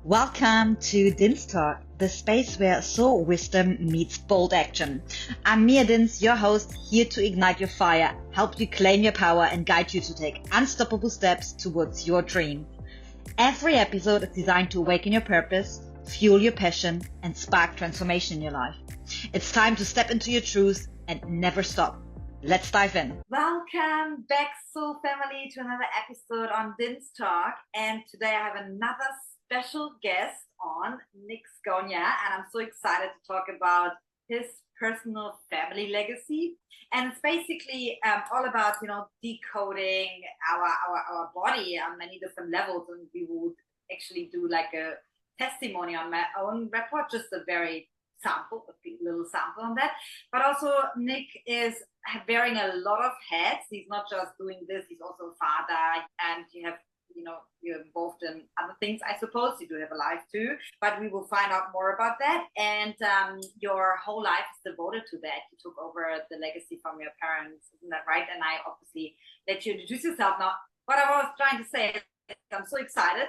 Welcome to DinsTalk, the space where soul wisdom meets bold action. I'm Mia Dins, your host, here to ignite your fire, help you claim your power, and guide you to take unstoppable steps towards your dream. Every episode is designed to awaken your purpose, fuel your passion, and spark transformation in your life. It's time to step into your truth and never stop. Let's dive in. Welcome back, soul family, to another episode on DinsTalk. And today I have another special guest on, Nic Scogna, and I'm so excited to talk about his personal family legacy. And it's basically all about, decoding our body on many different levels. And we would actually do like a testimony on my own report, just a little sample on that. But also Nic is wearing a lot of hats. He's not just doing this, he's also a father, and you're involved in other things, I suppose. You do have a life too, but we will find out more about that. And your whole life is devoted to that. You took over the legacy from your parents, isn't that right? And I obviously let you introduce yourself now. What I was trying to say is I'm so excited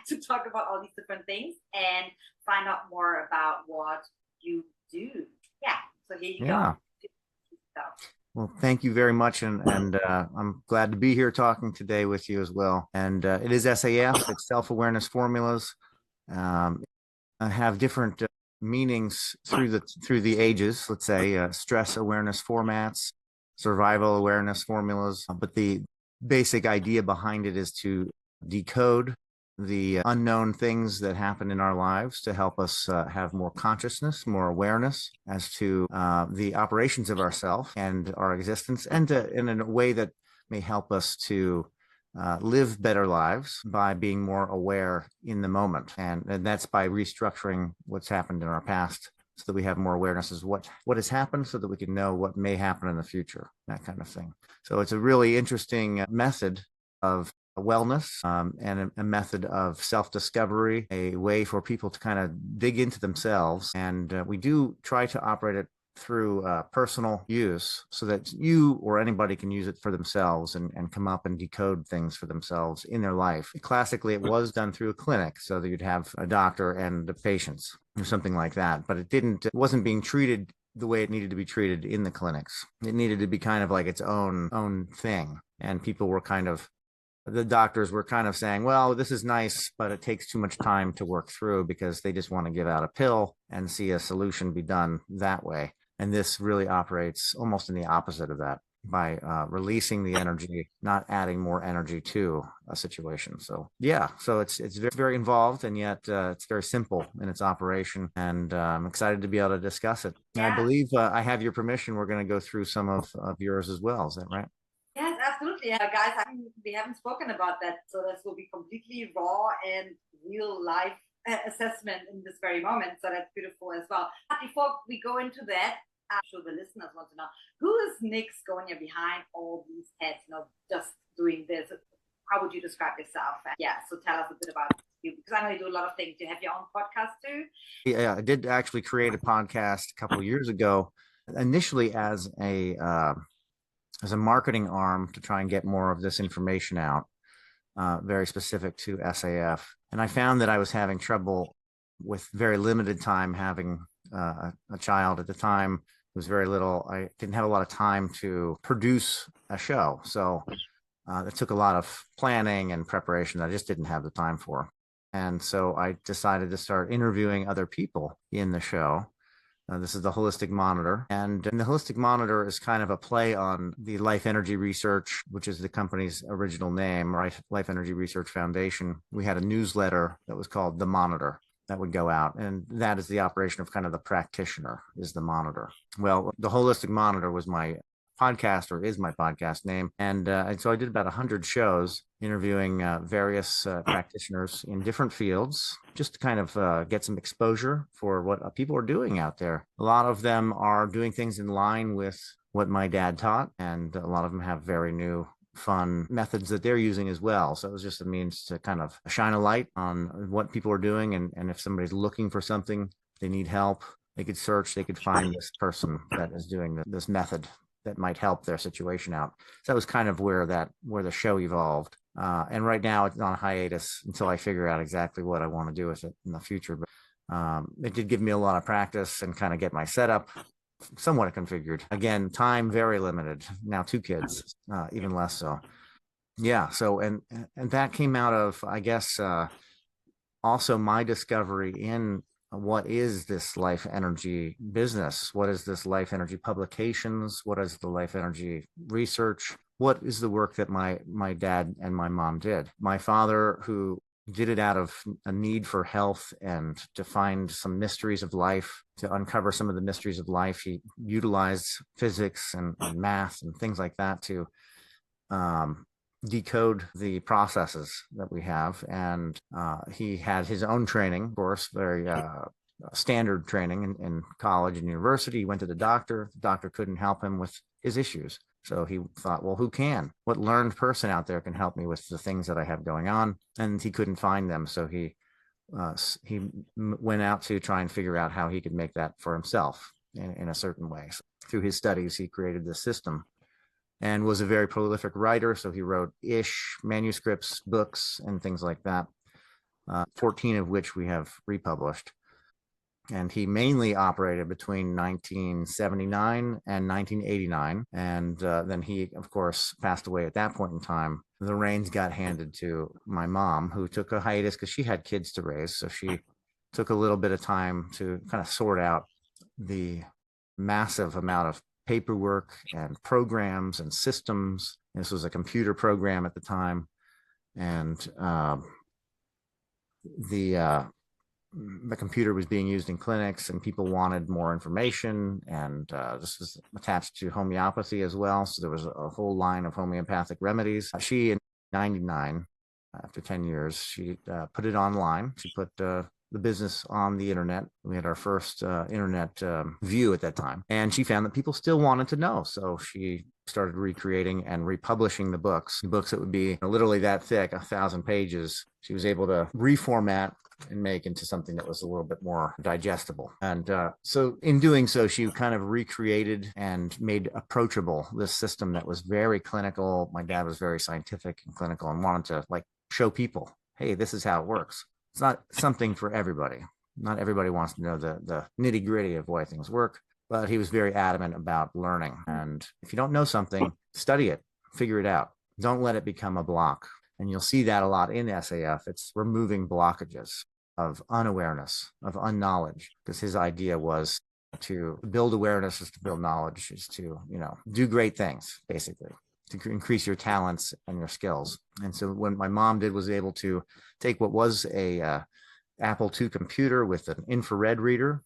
to talk about all these different things and find out more about what you do. Yeah, so here you go. Well, thank you very much, and I'm glad to be here talking today with you as well. And it is SAF, it's self-awareness formulas. I have different meanings through the ages. Let's say stress awareness formats, survival awareness formulas. But the basic idea behind it is to decode the unknown things that happen in our lives to help us have more consciousness, more awareness as to the operations of ourself and our existence, and in a way that may help us to live better lives by being more aware in the moment. And that's by restructuring what's happened in our past so that we have more awareness as what has happened so that we can know what may happen in the future, that kind of thing. So it's a really interesting method of wellness and a method of self-discovery, a way for people to kind of dig into themselves. And we do try to operate it through personal use so that you or anybody can use it for themselves and come up and decode things for themselves in their life. Classically, it was done through a clinic so that you'd have a doctor and the patients or something like that, but it wasn't being treated the way it needed to be treated in the clinics. It needed to be kind of like its own thing. And the doctors were kind of saying, well, this is nice, but it takes too much time to work through because they just want to give out a pill and see a solution be done that way. And this really operates almost in the opposite of that by releasing the energy, not adding more energy to a situation. So it's very, very involved, and yet it's very simple in its operation. And I'm excited to be able to discuss it. Yeah. And I believe I have your permission. We're going to go through some of yours as well. Is that right? Yes, absolutely. Guys, we haven't spoken about that. So this will be completely raw and real life assessment in this very moment. So that's beautiful as well. But before we go into that, I'm sure the listeners want to know, who is Nic Scogna behind all these heads, just doing this? How would you describe yourself? So tell us a bit about you, because I know you do a lot of things. Do you have your own podcast too? Yeah, I did actually create a podcast a couple of years ago, initially as a marketing arm to try and get more of this information out, very specific to SAF. And I found that I was having trouble with very limited time having a child at the time. It was very little. I didn't have a lot of time to produce a show. So it took a lot of planning and preparation that I just didn't have the time for. And so I decided to start interviewing other people in the show. This is the Holistic Monitor. And the Holistic Monitor is kind of a play on the Life Energy Research, which is the company's original name, right? Life Energy Research Foundation. We had a newsletter that was called The Monitor that would go out. And that is the operation of kind of the practitioner, is the monitor. Well, the Holistic Monitor was my podcast, or is my podcast name. And so I did about 100 shows interviewing various practitioners in different fields, just to kind of get some exposure for what people are doing out there. A lot of them are doing things in line with what my dad taught, and a lot of them have very new, fun methods that they're using as well. So it was just a means to kind of shine a light on what people are doing. And if somebody's looking for something, they need help, they could search, they could find this person that is doing this method that might help their situation out. So that was kind of where the show evolved. And right now it's on hiatus until I figure out exactly what I want to do with it in the future. But it did give me a lot of practice and kind of get my setup somewhat configured. Again, time very limited. Now 2 kids, even less so. Yeah. So and that came out of, I guess, also my discovery in what is this life energy business? What is this life energy publications? What is the life energy research? What is the work that my dad and my mom did? My father, who did it out of a need for health and to find some mysteries of life, to uncover some of the mysteries of life, he utilized physics and math and things like that to decode the processes that we have. And he had his own training, of course, very standard training in college and university. He went to the doctor. The doctor couldn't help him with his issues. So he thought, well, who can? What learned person out there can help me with the things that I have going on? And he couldn't find them. So he went out to try and figure out how he could make that for himself in a certain way. So through his studies, he created this system and was a very prolific writer. So he wrote manuscripts, books, and things like that, 14 of which we have republished. And he mainly operated between 1979 and 1989. And then he, of course, passed away at that point in time. The reins got handed to my mom, who took a hiatus because she had kids to raise. So she took a little bit of time to kind of sort out the massive amount of paperwork and programs and systems. This was a computer program at the time. And the computer was being used in clinics and people wanted more information. And this was attached to homeopathy as well. So there was a whole line of homeopathic remedies. She, in 99, after 10 years, she put it online. She put the business on the internet. We had our first internet view at that time. And she found that people still wanted to know. So she started recreating and republishing the books that would be literally that thick, 1,000 pages. She was able to reformat and make into something that was a little bit more digestible. And so in doing so, she kind of recreated and made approachable this system that was very clinical. My dad was very scientific and clinical and wanted to show people, hey, this is how it works. It's not something for everybody. Not everybody wants to know the nitty gritty of why things work, but he was very adamant about learning. And if you don't know something, study it, figure it out. Don't let it become a block. And you'll see that a lot in SAF. It's removing blockages of unawareness, of unknowledge, because his idea was to build awareness is to build knowledge, is to, do great things, basically, to increase your talents and your skills. And so what my mom did was able to take what was a Apple II computer with an infrared reader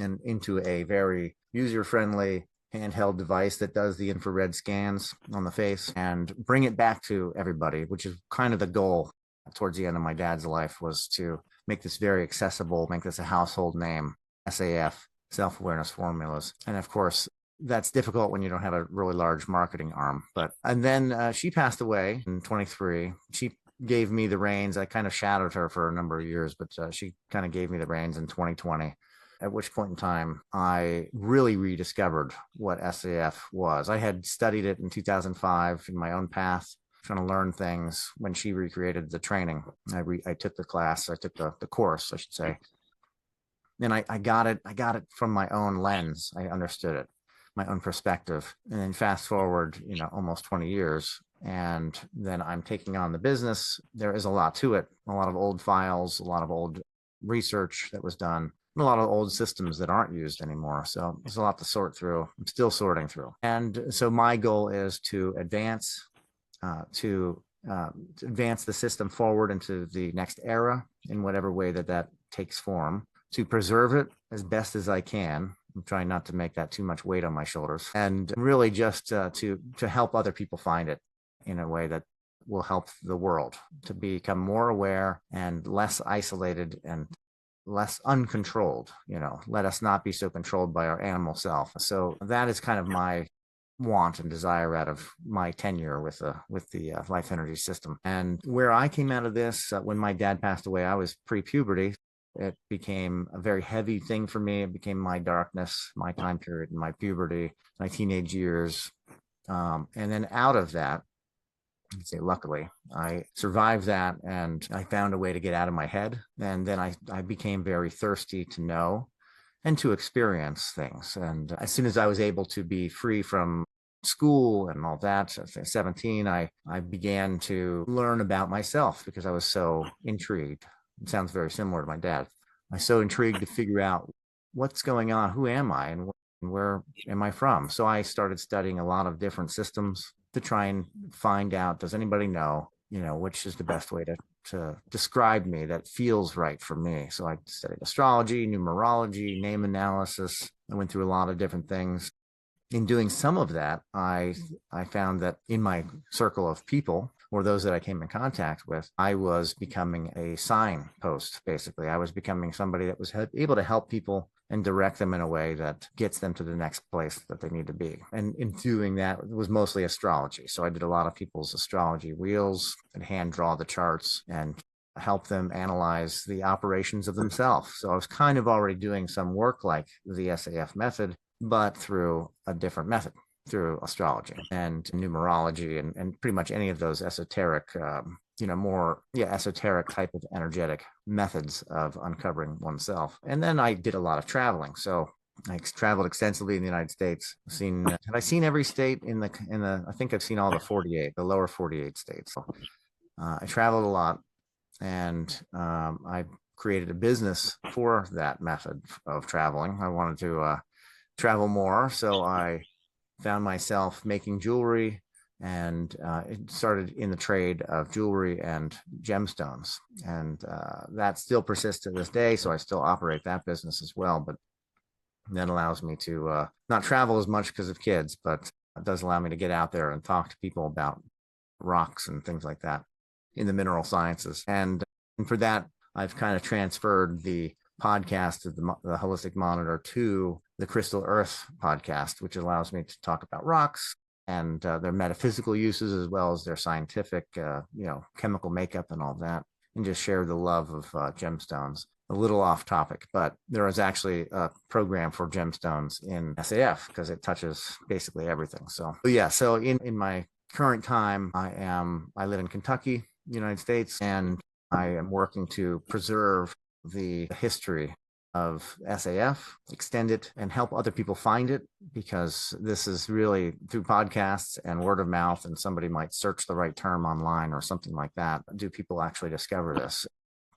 and into a very user-friendly handheld device that does the infrared scans on the face and bring it back to everybody, which is kind of the goal towards the end of my dad's life, was to make this very accessible, make this a household name, SAF, self-awareness formulas. And of course, that's difficult when you don't have a really large marketing arm. And then she passed away in 23. She gave me the reins. I kind of shadowed her for a number of years, but she kind of gave me the reins in 2020. At which point in time, I really rediscovered what SAF was. I had studied it in 2005 in my own path, trying to learn things when she recreated the training. I took the class, I took the course, I should say. And I got it from my own lens. I understood it, my own perspective. And then fast forward, almost 20 years. And then I'm taking on the business. There is a lot to it, a lot of old files, a lot of old research that was done, a lot of old systems that aren't used anymore. So there's a lot to sort through. I'm still sorting through. And so my goal is to advance the system forward into the next era in whatever way that takes form, to preserve it as best as I can. I'm trying not to make that too much weight on my shoulders, and really just to help other people find it in a way that will help the world to become more aware and less isolated and less uncontrolled. Let us not be so controlled by our animal self. So that is kind of my want and desire out of my tenure with the life energy system. And where I came out of this, when my dad passed away, I was pre-puberty. it became a very heavy thing for me. It became my darkness, my time period, my puberty, my teenage years. And then out of that, I'd say luckily, I survived that and I found a way to get out of my head. And then I became very thirsty to know and to experience things. And as soon as I was able to be free from school and all that, at 17, I began to learn about myself because I was so intrigued. It sounds very similar to my dad. I was so intrigued to figure out what's going on, who am I, and where am I from? So I started studying a lot of different systems to try and find out, does anybody know, which is the best way to describe me that feels right for me. So I studied astrology, numerology, name analysis. I went through a lot of different things. In doing some of that, I found that in my circle of people, or those that I came in contact with, I was becoming a signpost, basically. I was becoming somebody that was able to help people and direct them in a way that gets them to the next place that they need to be. And in doing that, it was mostly astrology. So I did a lot of people's astrology wheels and hand draw the charts and help them analyze the operations of themselves. So I was kind of already doing some work like the SAF method, but through a different method, through astrology and numerology and pretty much any of those esoteric, more esoteric type of energetic methods of uncovering oneself. And then I did a lot of traveling. So I traveled extensively in the United States. Have I seen every state in the, I think I've seen all the 48, the lower 48 states. So I traveled a lot and I created a business for that method of traveling. I wanted to travel more. So I found myself making jewelry and it started in the trade of jewelry and gemstones. And that still persists to this day. So I still operate that business as well. But that allows me to not travel as much because of kids, but it does allow me to get out there and talk to people about rocks and things like that in the mineral sciences. And for that, I've kind of transferred the podcast of the Holistic Monitor to the Crystal Earth podcast, which allows me to talk about rocks and their metaphysical uses as well as their scientific, chemical makeup and all that, and just share the love of gemstones. A little off topic, but there is actually a program for gemstones in SAF because it touches basically everything. So in my current time, I live in Kentucky, United States, and I am working to preserve the history of SAF, extend it, and help other people find it, because this is really through podcasts and word of mouth, and somebody might search the right term online or something like that. Do people actually discover this?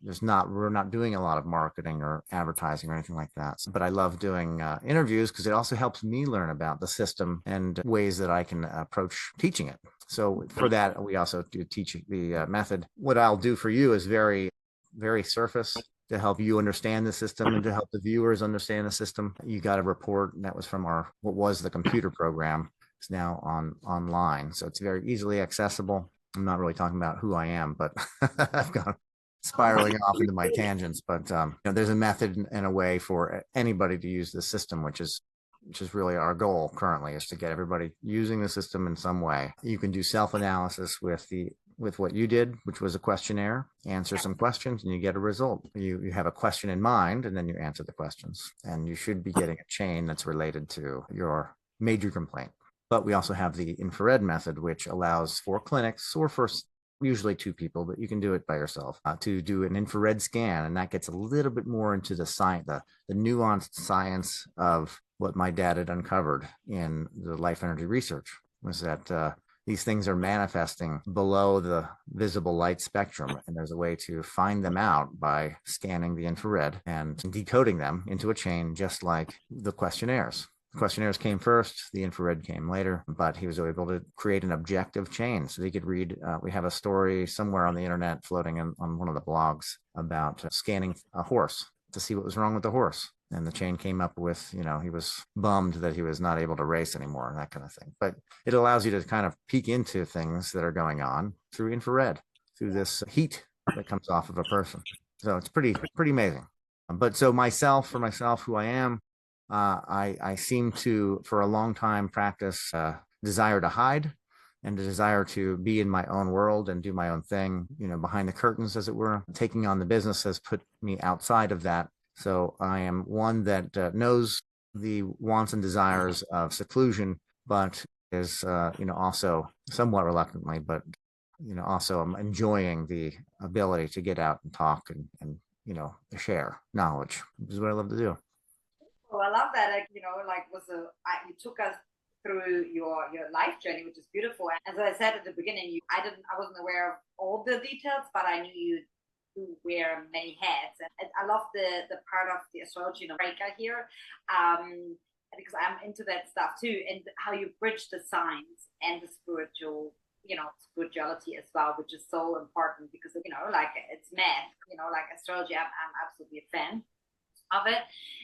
We're not doing a lot of marketing or advertising or anything like that. But I love doing interviews because it also helps me learn about the system and ways that I can approach teaching it. So for that, we also do teach the method. What I'll do for you is very, very surface to help you understand the system and to help the viewers understand the system. You got a report, and that was from what was the computer program. It's now online. So it's very easily accessible. I'm not really talking about who I am, but I've gone spiraling off into my tangents. But there's a method and a way for anybody to use this system, which is really our goal currently, is to get everybody using the system in some way. You can do self-analysis with what you did, which was a questionnaire, answer some questions, and you get a result. You have a question in mind, and then you answer the questions. And you should be getting a chain that's related to your major complaint. But we also have the infrared method, which allows for clinics or for usually two people, but you can do it by yourself, to do an infrared scan. And that gets a little bit more into the science, the nuanced science of what my dad had uncovered in the life energy research, was that these things are manifesting below the visible light spectrum. And there's a way to find them out by scanning the infrared and decoding them into a chain, just like the questionnaires. Questionnaires came first, the infrared came later, but he was able to create an objective chain so he could read. We have a story somewhere on the internet floating on one of the blogs about scanning a horse to see what was wrong with the horse. And the chain came up with, he was bummed that he was not able to race anymore and that kind of thing. But it allows you to kind of peek into things that are going on through infrared, through this heat that comes off of a person. So it's pretty amazing. But so for myself, who I am, I seem to, for a long time, practice desire to hide and the desire to be in my own world and do my own thing, behind the curtains, as it were. Taking on the business has put me outside of that. So I am one that knows the wants and desires of seclusion, but is, also somewhat reluctantly, but, also I'm enjoying the ability to get out and talk and share knowledge, which is what I love to do. Well, I love that. You took us through your life journey, which is beautiful. As I said at the beginning, I wasn't aware of all the details, but I knew you wear many hats. And I love the part of the astrology breaker here, because I'm into that stuff too, and how you bridge the science and the spirituality as well, which is so important because it's math, like astrology. I'm absolutely a fan of it,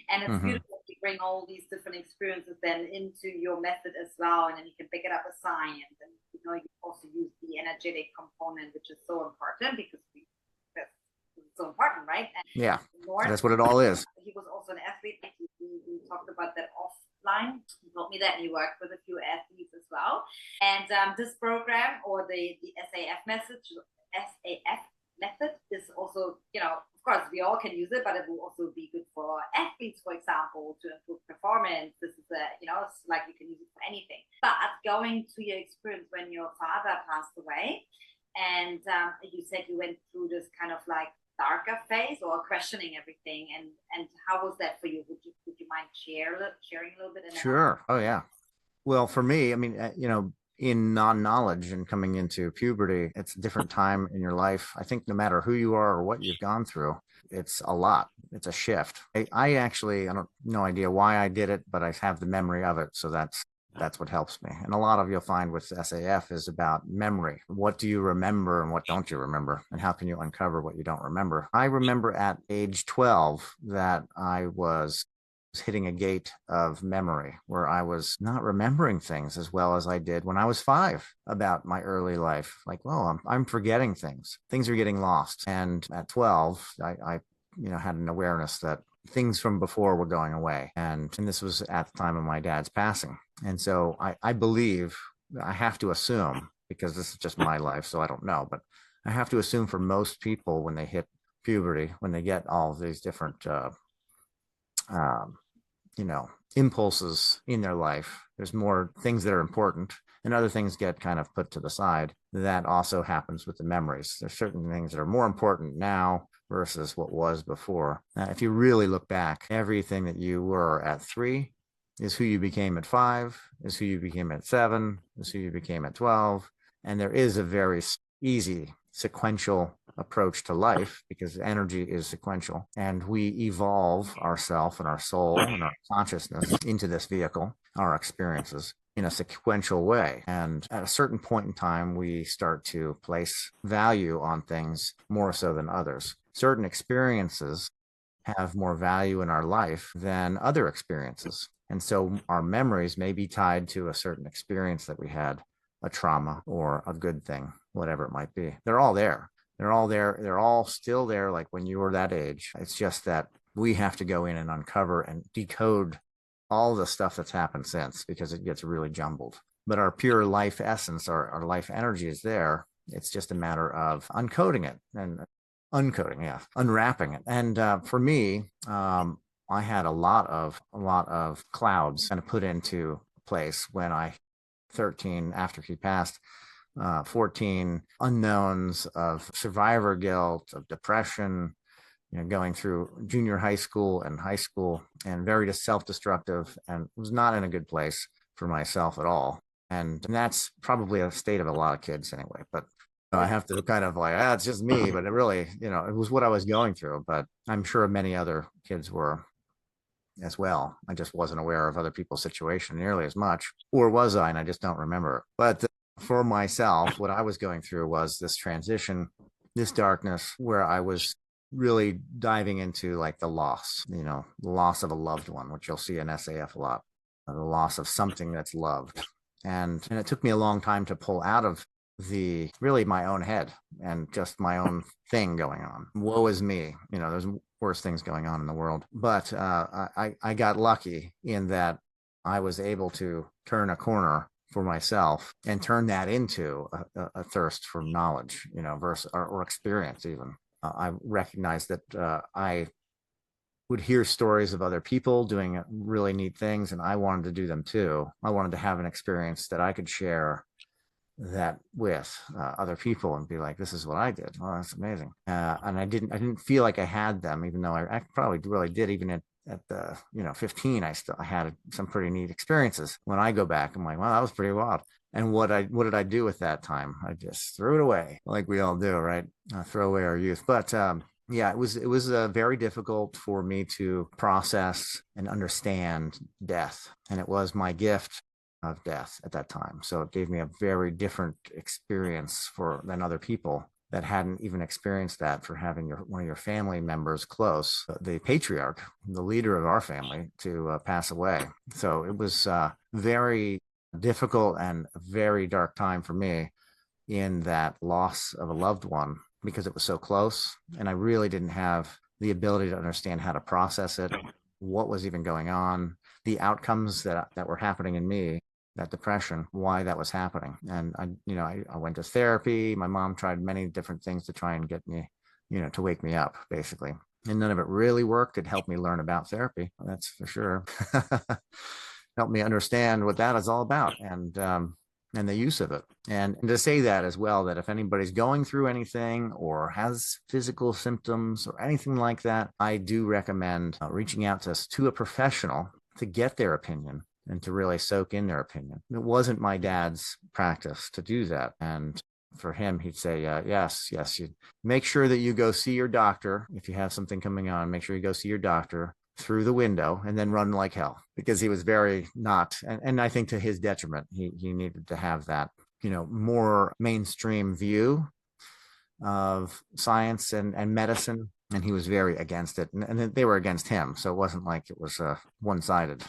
and it's beautiful to bring all these different experiences then into your method as well, and then you can pick it up as science, and you also use the energetic component, which is so important because that's so important, right? And yeah, that's what it all is. He was also an athlete. We talked about that offline. He told me that he worked with a few athletes as well, and this program, or the SAF message, SAF method, is also, of course, we all can use it, but it will also be good for athletes, for example, to improve performance. This is it's like you can use it for anything. But going to your experience when your father passed away, and you said you went through this kind of like darker phase or questioning everything, and how was that for you? Would you mind sharing a little bit? Sure. Oh yeah. Well, for me, I mean, in non-knowledge and coming into puberty, it's a different time in your life. I think no matter who you are or what you've gone through, it's a lot. It's a shift. I actually, no idea why I did it, but I have the memory of it. So that's what helps me. And a lot of you'll find with SAF is about memory. What do you remember and what don't you remember? And how can you uncover what you don't remember? I remember at age 12 that I was hitting a gate of memory where I was not remembering things as well as I did when I was 5 about my early life. Like, well, I'm forgetting things. Things are getting lost. And at 12, I had an awareness that things from before were going away. And this was at the time of my dad's passing. And so I believe, I have to assume, because this is just my life, so I don't know, but I have to assume for most people when they hit puberty, when they get all of these different impulses in their life, there's more things that are important and other things get kind of put to the side. That also happens with the memories. There's certain things that are more important now versus what was before. If you really look back, everything that you were at 3 is who you became at 5, is who you became at 7, is who you became at 12. And there is a very easy sequential approach to life because energy is sequential, and we evolve ourself and our soul and our consciousness into this vehicle, our experiences, in a sequential way. And at a certain point in time, we start to place value on things more so than others. Certain experiences have more value in our life than other experiences. And so our memories may be tied to a certain experience that we had, a trauma or a good thing, whatever it might be. They're all there. They're all there. They're all still there, like when you were that age. It's just that we have to go in and uncover and decode all the stuff that's happened since, because it gets really jumbled. But our pure life essence, our life energy is there. It's just a matter of uncoding it and unwrapping it. And for me, I had a lot of clouds kind of put into place when I 13 after he passed. 14 unknowns of survivor guilt, of depression, going through junior high school and high school, and very self-destructive, and was not in a good place for myself at all. And that's probably a state of a lot of kids anyway, but I have to kind of like, it's just me, but it really, it was what I was going through, but I'm sure many other kids were as well. I just wasn't aware of other people's situation nearly as much, or was I? And I just don't remember. But for myself, what I was going through was this transition, this darkness, where I was really diving into like the loss, the loss of a loved one, which you'll see in SAF a lot, the loss of something that's loved. And it took me a long time to pull out of really my own head and just my own thing going on. Woe is me. There's worse things going on in the world. But I got lucky in that I was able to turn a corner for myself and turn that into a thirst for knowledge, versus or experience even. I recognized that I would hear stories of other people doing really neat things, and I wanted to do them too. I wanted to have an experience that I could share that with other people and be like, this is what I did. Oh, that's amazing. And I didn't feel like I had them, even though I probably really did. Even at the 15, I had some pretty neat experiences. When I go back, I'm like, wow, that was pretty wild. And what did I do with that time? I just threw it away, like we all do, right? Throw away our youth. But yeah, it was very difficult for me to process and understand death, and it was my gift of death at that time. So it gave me a very different experience than other people that hadn't even experienced that, for having one of your family members close, the patriarch, the leader of our family, to pass away. So it was very difficult and a very dark time for me, in that loss of a loved one, because it was so close. And I really didn't have the ability to understand how to process it, what was even going on, the outcomes that were happening in me, that depression, why that was happening. And I went to therapy. My mom tried many different things to try and get me, to wake me up, basically. And none of it really worked. It helped me learn about therapy, that's for sure. Helped me understand what that is all about, and the use of it. And to say that as well, that if anybody's going through anything or has physical symptoms or anything like that, I do recommend reaching out to a professional to get their opinion and to really soak in their opinion. It wasn't my dad's practice to do that. And for him, he'd say, yes, you make sure that you go see your doctor. If you have something coming on, make sure you go see your doctor through the window, and then run like hell, because he was very not, and I think to his detriment, he needed to have that, more mainstream view of science and medicine. And he was very against it, and they were against him. So it wasn't like it was one-sided.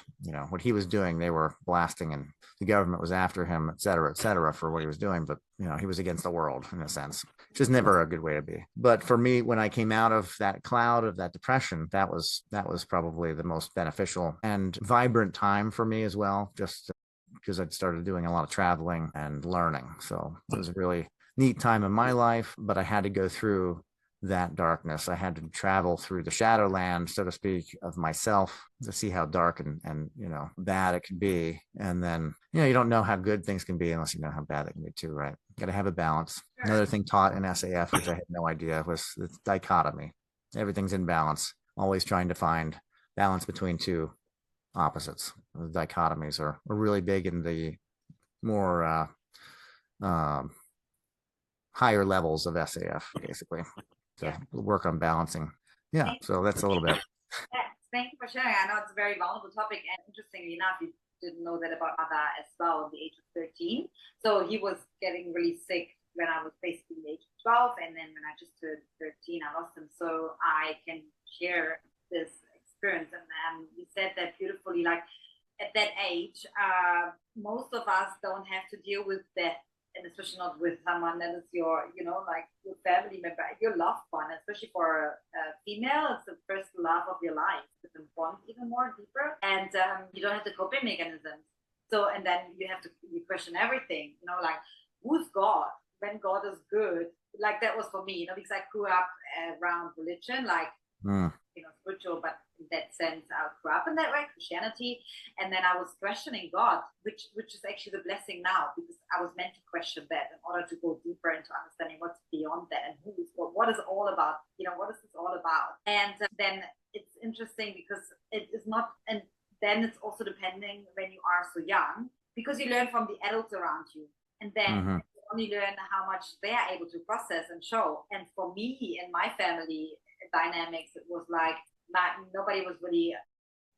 What he was doing, they were blasting, and the government was after him, et cetera, for what he was doing. But he was against the world, in a sense, which is never a good way to be. But for me, when I came out of that cloud of that depression, that was probably the most beneficial and vibrant time for me as well, just because I'd started doing a lot of traveling and learning. So it was a really neat time in my life, but I had to go through that darkness. I had to travel through the shadowland, so to speak, of myself, to see how dark and bad it can be. And then you don't know how good things can be unless you know how bad they can be too, right? Got to have a balance. Sure. Another thing taught in SAF, which I had no idea, was the dichotomy. Everything's in balance, always trying to find balance between two opposites. The dichotomies are really big in the more higher levels of SAF, basically. To work on balancing. Yeah, so that's a little bit. Thank you for sharing. I know it's a very vulnerable topic, and interestingly enough, you didn't know that about Ada as well at the age of 13. So he was getting really sick when I was basically the age of 12, and then when I just turned 13, I lost him. So I can share this experience, and you said that beautifully. Like, at that age, most of us don't have to deal with death, and especially not with someone that is your family member, your loved one. Especially for a female, it's the first love of your life. It's bond even more deeper, and you don't have the coping mechanisms. So, and then you question everything. Like, who's God? When God is good, like that was for me. Because I grew up around religion, like spiritual, but in that sense, I grew up in that way, Christianity, and then I was questioning God, which is actually the blessing now, because I was meant to question that in order to go deeper into understanding what's beyond that, and what is all about, what is this all about. And then it's interesting because it is not, and then it's also depending when you are so young, because you learn from the adults around you, and then you only learn how much they are able to process and show. And for me and my family dynamics, it was like nobody was really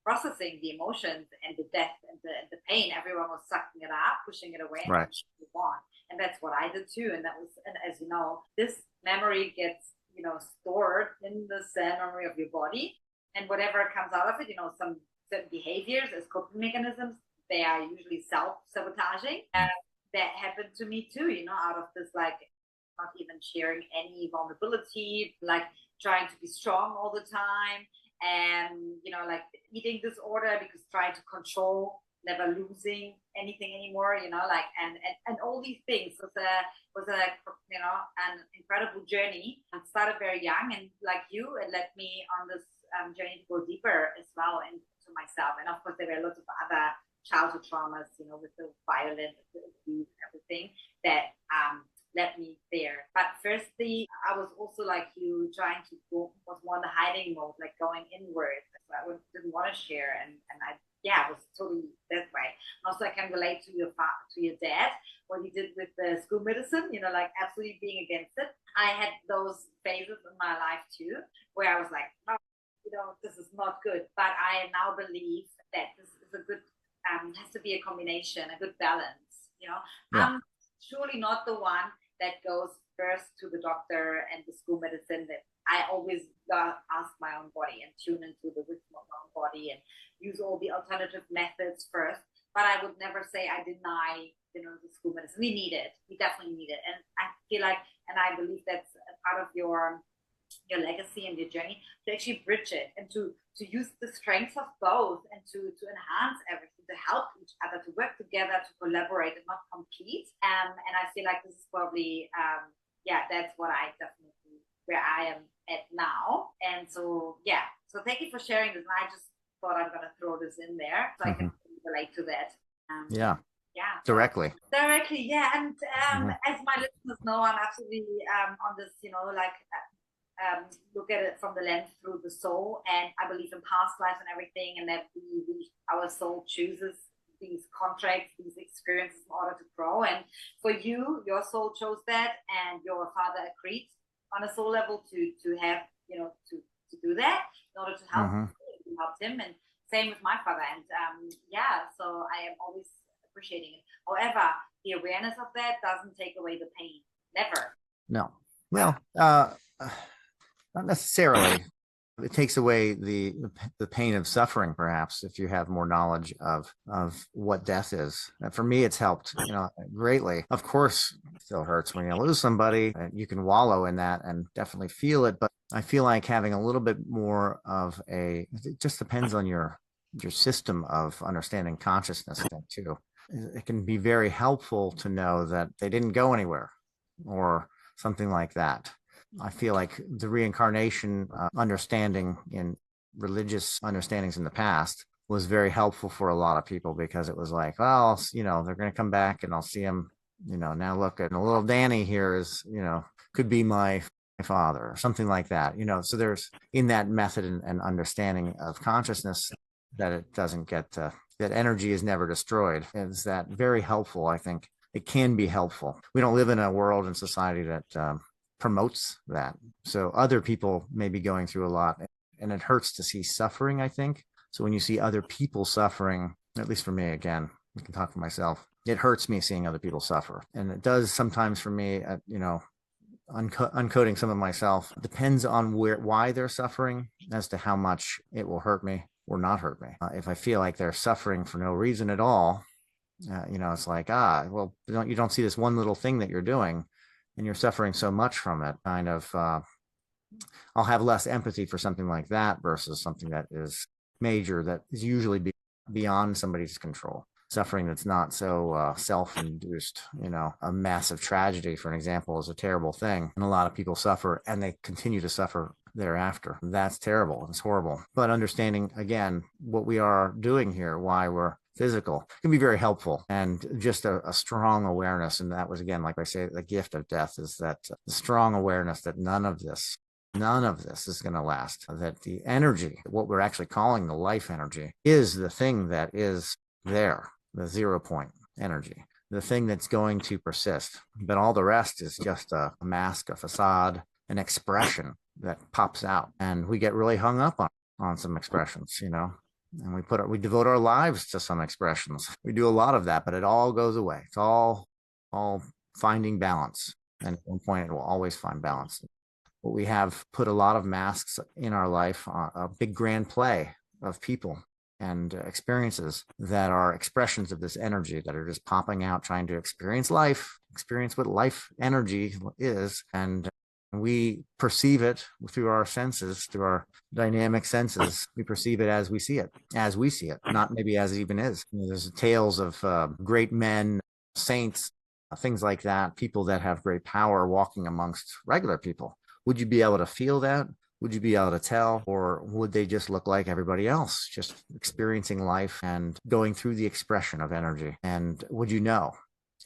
processing the emotions and the death and the pain. Everyone was sucking it up, pushing it away, and move on. And that's what I did too. And as you know, this memory gets stored in the cell memory of your body, and whatever comes out of it, some certain behaviors as coping mechanisms, they are usually self-sabotaging. That happened to me too, out of this, like, not even sharing any vulnerability, like trying to be strong all the time, and like eating disorder, because trying to control never losing anything anymore, like, and all these things was a an incredible journey. I started very young, and like you, it led me on this journey to go deeper as well into myself. And of course, there were lots of other childhood traumas, with the violence, the abuse, everything that led me there. But firstly, I was also like you, trying to go, was more in the hiding mode, like going inward. So I didn't want to share, and I was totally that way. And also, I can relate to your dad, what he did with the school medicine, like absolutely being against it. I had those phases in my life too, where I was like, oh, this is not good. But I now believe that this is a good, has to be a combination, a good balance. Yeah. I'm surely not the one that goes first to the doctor and the school medicine. That I always ask my own body and tune into the wisdom of my own body and use all the alternative methods first. But I would never say I deny, the school medicine. We need it. We definitely need it. And I feel like, and I believe that's a part of your legacy and your journey, to actually bridge it and to use the strengths of both and to enhance everything, to help each other, to work together, to collaborate and not compete. And I feel like this is probably, that's what I definitely, where I am at now. And so, so thank you for sharing this. And I just thought I'm going to throw this in there so I can relate to that. Directly. Yeah. And as my listeners know, I'm absolutely on this, look at it from the lens through the soul, and I believe in past lives and everything, and that our soul chooses these contracts, these experiences in order to grow. And for you, your soul chose that, and your father agreed on a soul level to have, to do that in order to help him, and same with my father. And so I am always appreciating it. However, the awareness of that doesn't take away the pain. Never. No. Well, not necessarily. It takes away the pain of suffering, perhaps, if you have more knowledge of what death is. And for me, it's helped, greatly. Of course, it still hurts when you lose somebody. You can wallow in that and definitely feel it. But I feel like having a little bit more of it just depends on your system of understanding consciousness, I think, too. It can be very helpful to know that they didn't go anywhere or something like that. I feel like the reincarnation understanding in religious understandings in the past was very helpful for a lot of people, because it was like, well, they're going to come back and I'll see them, now look at little Danny here is, could be my father or something like that, so there's in that method and understanding of consciousness that it doesn't get, that energy is never destroyed. Is that very helpful? I think it can be helpful. We don't live in a world and society that, promotes that. So other people may be going through a lot, and it hurts to see suffering, I think. So when you see other people suffering, at least for me, again, I can talk for myself, it hurts me seeing other people suffer. And it does sometimes for me, uncoding some of myself. It depends on why they're suffering as to how much it will hurt me or not hurt me. If I feel like they're suffering for no reason at all, it's like, well, you don't see this one little thing that you're doing, and you're suffering so much from it, kind of, I'll have less empathy for something like that versus something that is major, that is usually beyond somebody's control. Suffering that's not so self-induced, a massive tragedy, for an example, is a terrible thing. And a lot of people suffer, and they continue to suffer thereafter. That's terrible. It's horrible. But understanding, again, what we are doing here, why we're physical, can be very helpful, and just a strong awareness. And that was, again, like I say, the gift of death is that strong awareness that none of this is going to last, that the energy, what we're actually calling the life energy, is the thing that is there, the 0 point energy, the thing that's going to persist. But all the rest is just a mask, a facade, an expression that pops out. And we get really hung up on some expressions, and we devote our lives to some expressions. We do a lot of that, but it all goes away. It's all finding balance. And at one point, it will always find balance. But we have put a lot of masks in our life, a big grand play of people and experiences that are expressions of this energy that are just popping out, trying to experience life, experience what life energy is. And We perceive it through our senses, through our dynamic senses. We perceive it as we see it, not maybe as it even is. There's tales of great men, saints, things like that, people that have great power walking amongst regular people. Would you be able to feel that? Would you be able to tell? Or would they just look like everybody else, just experiencing life and going through the expression of energy? And would you know?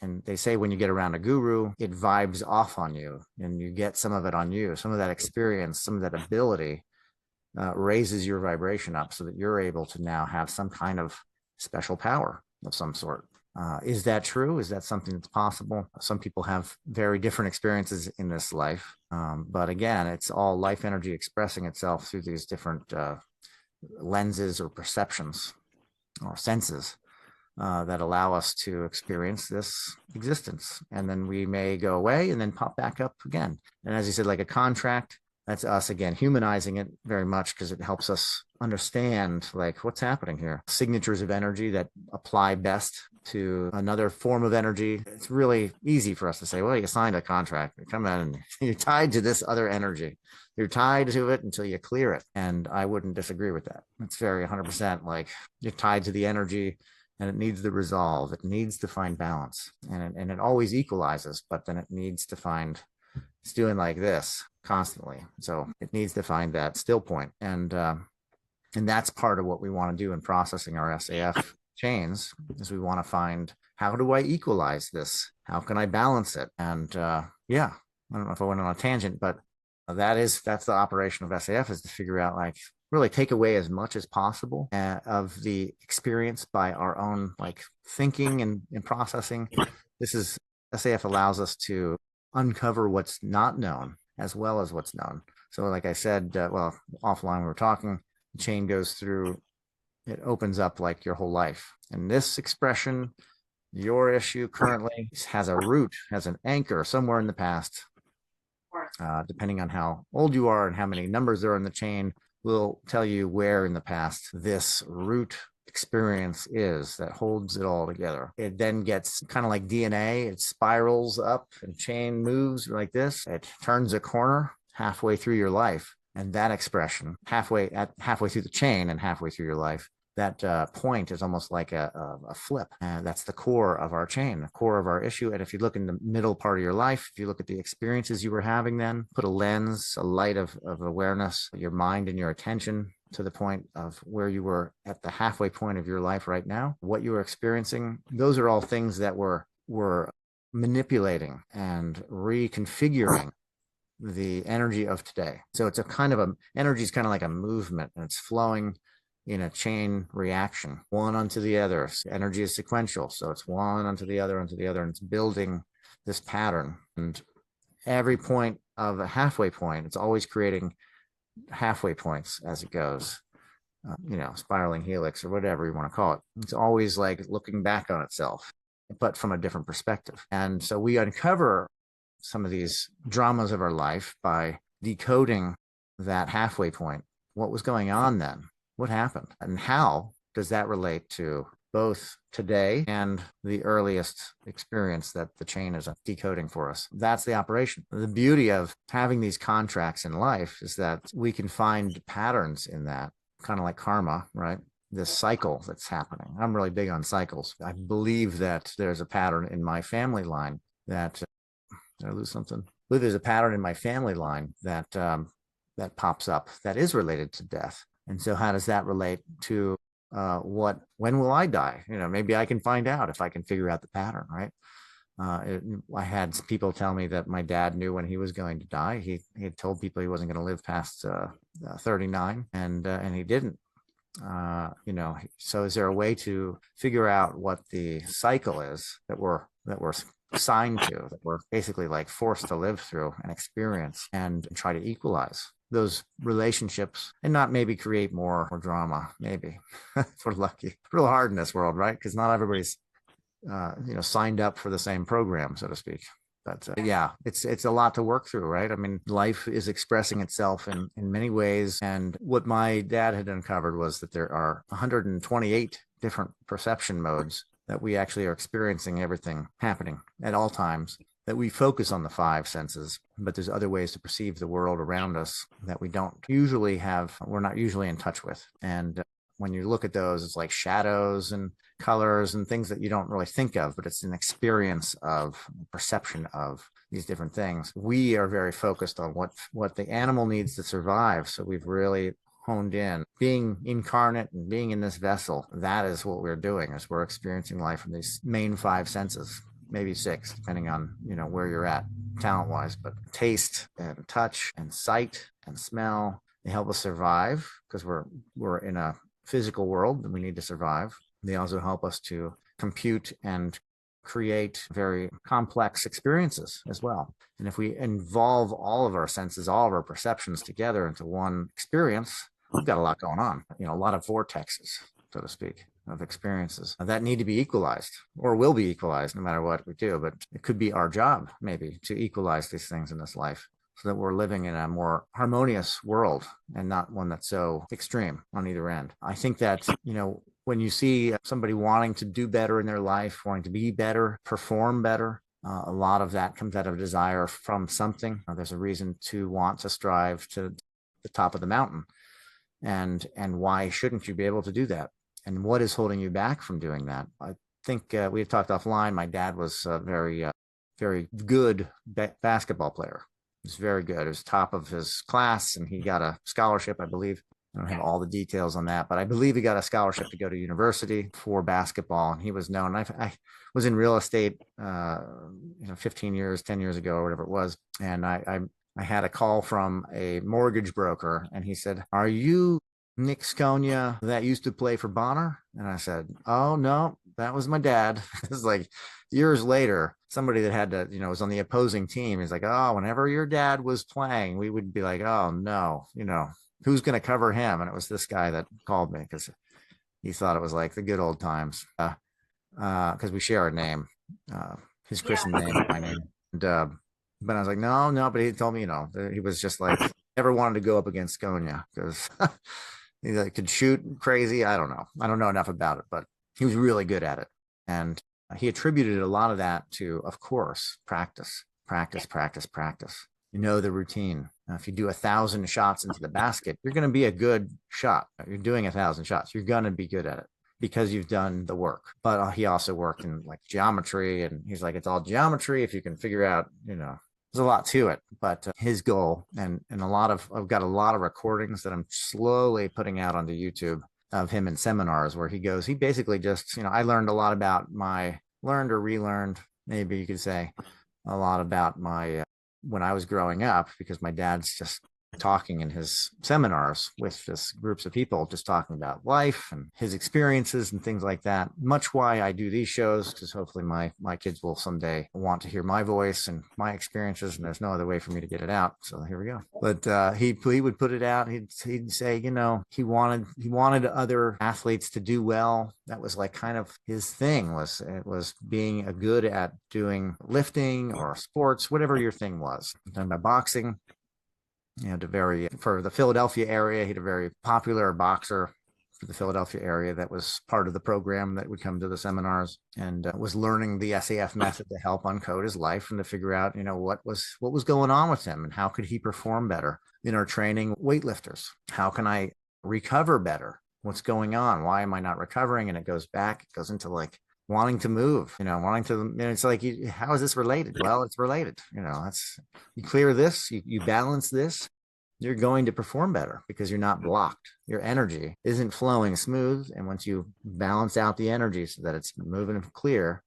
And they say when you get around a guru, it vibes off on you and you get some of it on you. Some of that experience, some of that ability raises your vibration up so that you're able to now have some kind of special power of some sort. Is that true? Is that something that's possible? Some people have very different experiences in this life. But again, it's all life energy expressing itself through these different lenses or perceptions or senses that allow us to experience this existence. And then we may go away and then pop back up again. And as you said, like a contract, that's us again, humanizing it very much because it helps us understand like what's happening here. Signatures of energy that apply best to another form of energy. It's really easy for us to say, well, you signed a contract, you come in and you're tied to this other energy. You're tied to it until you clear it. And I wouldn't disagree with that. It's very 100% like you're tied to the energy and it needs to resolve. It needs to find balance and it always equalizes, but then it needs to find, it's doing like this constantly. So it needs to find that still point. And that's part of what we want to do in processing our SAF chains is we want to find, how do I equalize this? How can I balance it? And yeah, I don't know if I went on a tangent, but that's the operation of SAF, is to figure out, like, really take away as much as possible of the experience by our own like thinking and processing. SAF allows us to uncover what's not known as well as what's known. So like I said, well, offline we were talking, the chain goes through, it opens up like your whole life. And this expression, your issue currently, has a root, has an anchor somewhere in the past. Depending on how old you are and how many numbers there are in the chain, will tell you where in the past this root experience is that holds it all together. It then gets kind of like DNA, it spirals up and chain moves like this. It turns a corner halfway through your life. And that expression, halfway through the chain and halfway through your life, that point is almost like a flip. And that's the core of our chain, the core of our issue. And if you look in the middle part of your life, if you look at the experiences you were having then, put a lens, a light of awareness, your mind and your attention to the point of where you were at the halfway point of your life right now, what you were experiencing, those are all things that we're manipulating and reconfiguring the energy of today. So it's a kind of energy is kind of like a movement, and it's flowing in a chain reaction, one onto the other. Energy is sequential. So it's one onto the other, and it's building this pattern. And every point of a halfway point, it's always creating halfway points as it goes, spiraling helix or whatever you want to call it. It's always like looking back on itself, but from a different perspective. And so we uncover some of these dramas of our life by decoding that halfway point. What was going on then? What happened? And how does that relate to both today and the earliest experience that the chain is decoding for us? That's the operation. The beauty of having these contracts in life is that we can find patterns in that, kind of like karma, right? This cycle that's happening. I'm really big on cycles. I believe that there's a pattern in my family line that, did I lose something? I believe there's a pattern in my family line that pops up that is related to death. And so how does that relate to when will I die? Maybe I can find out if I can figure out the pattern, right? I had people tell me that my dad knew when he was going to die. He had told people he wasn't going to live past 39, and he didn't. So is there a way to figure out what the cycle is that we're signed to, that we're basically like forced to live through and experience, and try to equalize those relationships and not maybe create more drama? Maybe if we're lucky. It's real hard in this world, right? Because not everybody's signed up for the same program, so to speak. But yeah, it's a lot to work through, right? I mean, life is expressing itself in many ways. And what my dad had uncovered was that there are 128 different perception modes that we actually are experiencing everything happening at all times that we focus on the five senses, but there's other ways to perceive the world around us that we're not usually in touch with. And when you look at those, it's like shadows and colors and things that you don't really think of, but it's an experience of perception of these different things. We are very focused on what the animal needs to survive. So we've really honed in being incarnate and being in this vessel. That is what we're doing, is we're experiencing life from these main five senses, maybe six, depending on, where you're at talent wise, but taste and touch and sight and smell, they help us survive because we're in a physical world and we need to survive. They also help us to compute and create very complex experiences as well. And if we involve all of our senses, all of our perceptions together into one experience, we've got a lot going on, a lot of vortexes, so to speak, of experiences that need to be equalized or will be equalized no matter what we do. But it could be our job maybe to equalize these things in this life so that we're living in a more harmonious world and not one that's so extreme on either end. I think that, when you see somebody wanting to do better in their life, wanting to be better, perform better, a lot of that comes out of a desire from something. There's a reason to want to strive to the top of the mountain. And why shouldn't you be able to do that? And what is holding you back from doing that? I think we had talked offline. My dad was a very good basketball player. He was very good. He was top of his class, and he got a scholarship, I believe. I don't have all the details on that, but I believe he got a scholarship to go to university for basketball. And he was known. I was in real estate, 10 years ago or whatever it was. And I had a call from a mortgage broker, and he said, "Are you Nic Scogna that used to play for Bonner?" And I said, "Oh, no, that was my dad." This is like years later, somebody that had to, was on the opposing team. He's like, "Oh, whenever your dad was playing, we would be like, oh, no, who's going to cover him?" And it was this guy that called me because he thought it was like the good old times because we share a name, his Christian name and my name. And, but I was like, no, but he told me, he was just like, never wanted to go up against Scogna because he could shoot crazy. I don't know. I don't know enough about it, but he was really good at it. And he attributed a lot of that to, of course, practice. The routine. If you do 1,000 shots into the basket, you're going to be a good shot. You're doing 1,000 shots. You're going to be good at it because you've done the work. But he also worked in like geometry, and he's like, it's all geometry. If you can figure out, there's a lot to it. But his goal, and I've got a lot of recordings that I'm slowly putting out onto YouTube of him in seminars where he basically just, I learned a lot about learned or relearned, maybe you could say, a lot about my when I was growing up, because my dad's just talking in his seminars with this groups of people, just talking about life and his experiences and things like that. Much why I do these shows, because hopefully my kids will someday want to hear my voice and my experiences, and there's no other way for me to get it out. So here we go. But he would put it out. He'd say, he wanted other athletes to do well. That was like kind of his thing, was being good at doing lifting or sports, whatever your thing was. I'm talking about boxing. For the Philadelphia area, he had a very popular boxer for the Philadelphia area that was part of the program that would come to the seminars, and was learning the SAF method to help uncode his life and to figure out, what was going on with him and how could he perform better. Training weightlifters. How can I recover better? What's going on? Why am I not recovering? And it goes into like wanting to move, it's like, how is this related? Well, it's related. You clear this, you balance this, you're going to perform better because you're not blocked. Your energy isn't flowing smooth. And once you balance out the energy so that it's moving clear,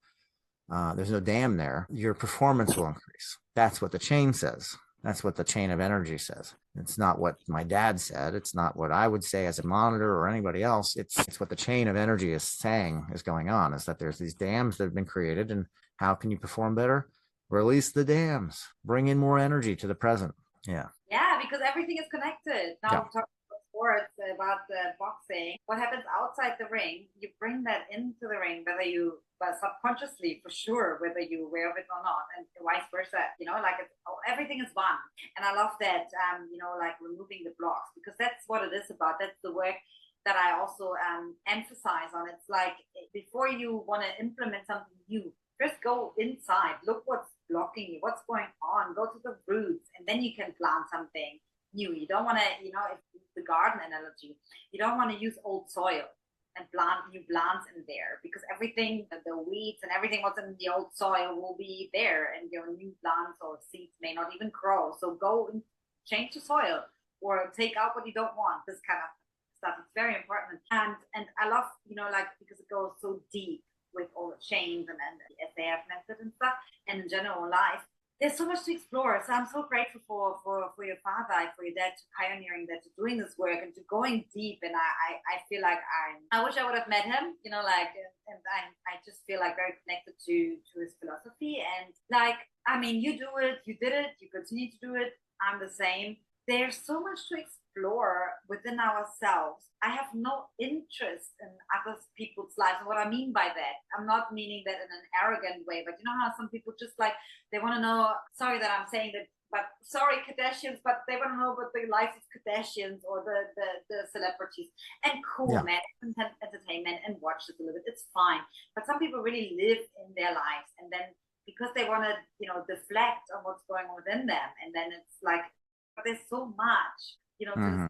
there's no dam there, your performance will increase. That's what the chain says. That's what the chain of energy says. It's not what my dad said. It's not what I would say as a monitor or anybody else. It's what the chain of energy is saying is going on, is that there's these dams that have been created. And how can you perform better? Release the dams. Bring in more energy to the present. Yeah. Yeah, because everything is connected. Now, Yeah. we're talking about sports, about the boxing. What happens outside the ring, you bring that into the ring, whether you, but subconsciously for sure, whether you're aware of it or not, and vice versa. Everything is one. And I love that, like removing the blocks, because that's what it is about. That's the work that I also emphasize on. It's like before you want to implement something new, just go inside, look what's blocking you? What's going on? Go to the roots, and then you can plant something new. You don't want to, if the garden analogy, you don't want to use old soil and plant new plants in there, because everything, the weeds and everything what's in the old soil will be there, and your new plants or seeds may not even grow. So go and change the soil or take out what you don't want, this kind of stuff. It's very important. And I love, because it goes so deep with all the chains and the SAF method and stuff, and in general life. There's so much to explore. So I'm so grateful for your father, for your dad, to pioneering that, to doing this work and to going deep. And I feel like I wish I would have met him, and I just feel like very connected to his philosophy. And you do it, you did it, you continue to do it. I'm the same. There's so much to explore within ourselves. I have no interest in other people's lives. And what I mean by that, I'm not meaning that in an arrogant way, but you know how some people just they want to know, sorry that I'm saying that, but sorry, Kardashians, but they want to know about the life of Kardashians or the celebrities. And cool, man, entertainment and watch it a little bit. It's fine. But some people really live in their lives, and then because they want to, deflect on what's going on within them. And then it's like, but there's so much,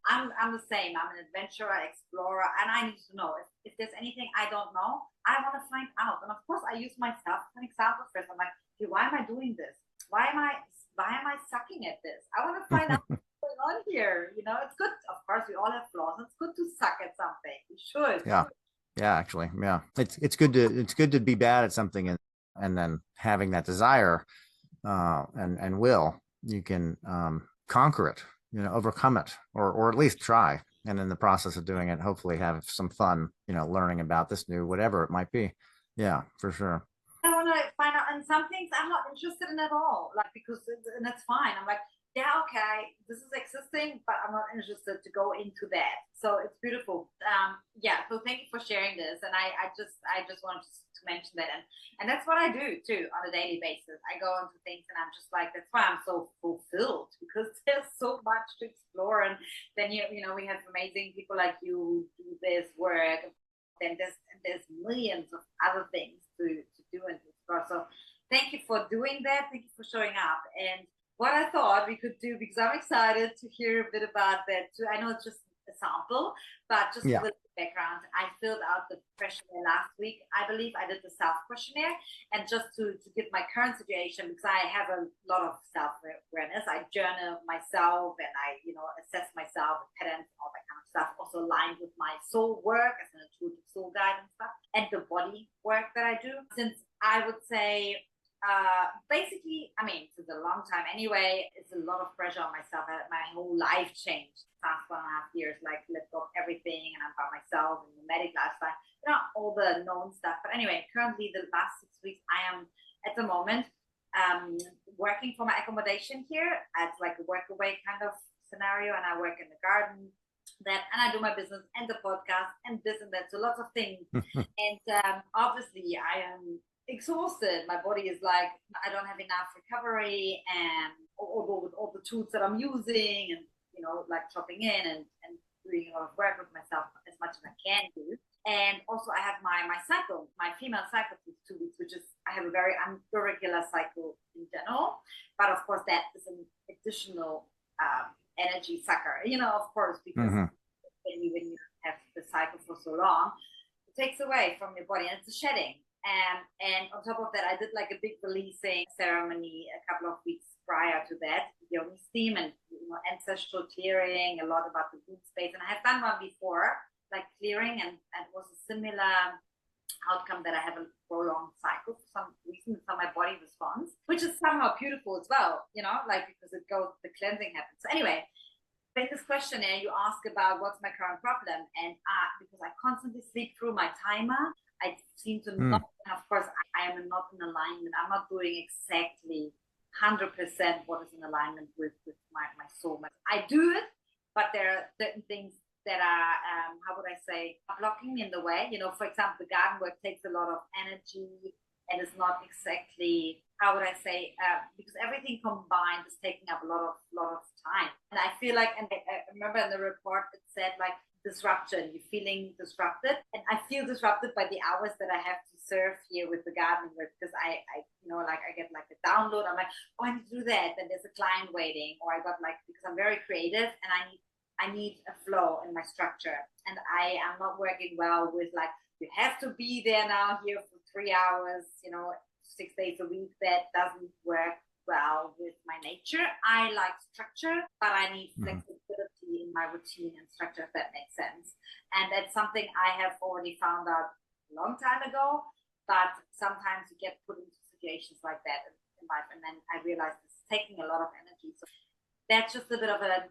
I'm the same. I'm an adventurer, explorer, and I need to know if there's anything I don't know, I want to find out. And of course I use myself as an example first. I'm like, hey, why am I doing this? Why am I sucking at this? I want to find out what's going on here. It's good. Of course, we all have flaws. It's good to suck at something. We should. Yeah. Yeah, actually. Yeah. It's good to be bad at something, and then having that desire and will, you can conquer it, overcome it, or at least try. And in the process of doing it, hopefully have some fun, learning about this new, whatever it might be. Yeah, for sure. I want to find out, and some things I'm not interested in at all, and that's fine. I'm like, yeah, okay, this is existing, but I'm not interested to go into that. So it's beautiful. So thank you for sharing this. And I just wanted to mention that. And that's what I do too on a daily basis. I go into things and I'm just like, that's why I'm so fulfilled, because there's so much to explore. And then, we have amazing people like you who do this work. Then there's millions of other things to do and to explore. So thank you for doing that. Thank you for showing up. And what I thought we could do, because I'm excited to hear a bit about that too. I know it's just a sample, but just a little background. I filled out the questionnaire last week. I believe I did the self-questionnaire, and just to give my current situation, because I have a lot of self-awareness. I journal myself, and I assess myself with patterns, all that kind of stuff. Also aligned with my soul work as an intuitive soul guide and stuff, and the body work that I do. Since I would say, basically, since a long time anyway, it's a lot of pressure on myself. My whole life changed the past 1.5 years, let go of everything, and I'm by myself in the medic lifestyle, all the known stuff. But anyway, currently the last 6 weeks, I am at the moment working for my accommodation here. It's like a work away kind of scenario, and I work in the garden, and I do my business and the podcast and this and that. So lots of things. And obviously I am exhausted. My body is like, I don't have enough recovery, and although with all the tools that I'm using, and chopping in and doing a lot of work with myself as much as I can do. And also I have my cycle, my female cycle for 2 weeks, which is, I have a very irregular cycle in general, but of course that is an additional energy sucker, of course, because when you have the cycle for so long, it takes away from your body, and it's a shedding. And on top of that, I did a big releasing ceremony a couple of weeks prior to that, yoga steam and ancestral clearing, a lot about the root space. And I have done one before, clearing, and it was a similar outcome, that I have a prolonged cycle for some reason. It's how my body responds, which is somehow beautiful as well, because the cleansing happens. So anyway, in this questionnaire, you ask about what's my current problem, and because I constantly sleep through my timer, I seem to not, of course, I am not in alignment. I'm not doing exactly 100% what is in alignment with my soul. I do it, but there are certain things that are, how would I say, blocking me in the way. For example, the garden work takes a lot of energy, and it's not exactly, how would I say, because everything combined is taking up a lot of time. And I feel like, and I remember in the report, it said disruption. You're feeling disrupted, and I feel disrupted by the hours that I have to serve here with the gardening work, because I like I get like a download. I'm like, oh, I need to do that. Then there's a client waiting, or I got like, because I'm very creative and I need a flow in my structure, and I am not working well with like, you have to be there now here for 3 hours, 6 days a week. That doesn't work well with my nature. I like structure, but I need flexibility in my routine and structure, if that makes sense. And that's something I have already found out a long time ago, but sometimes you get put into situations like that in life, and then I realized it's taking a lot of energy. So that's just a bit of a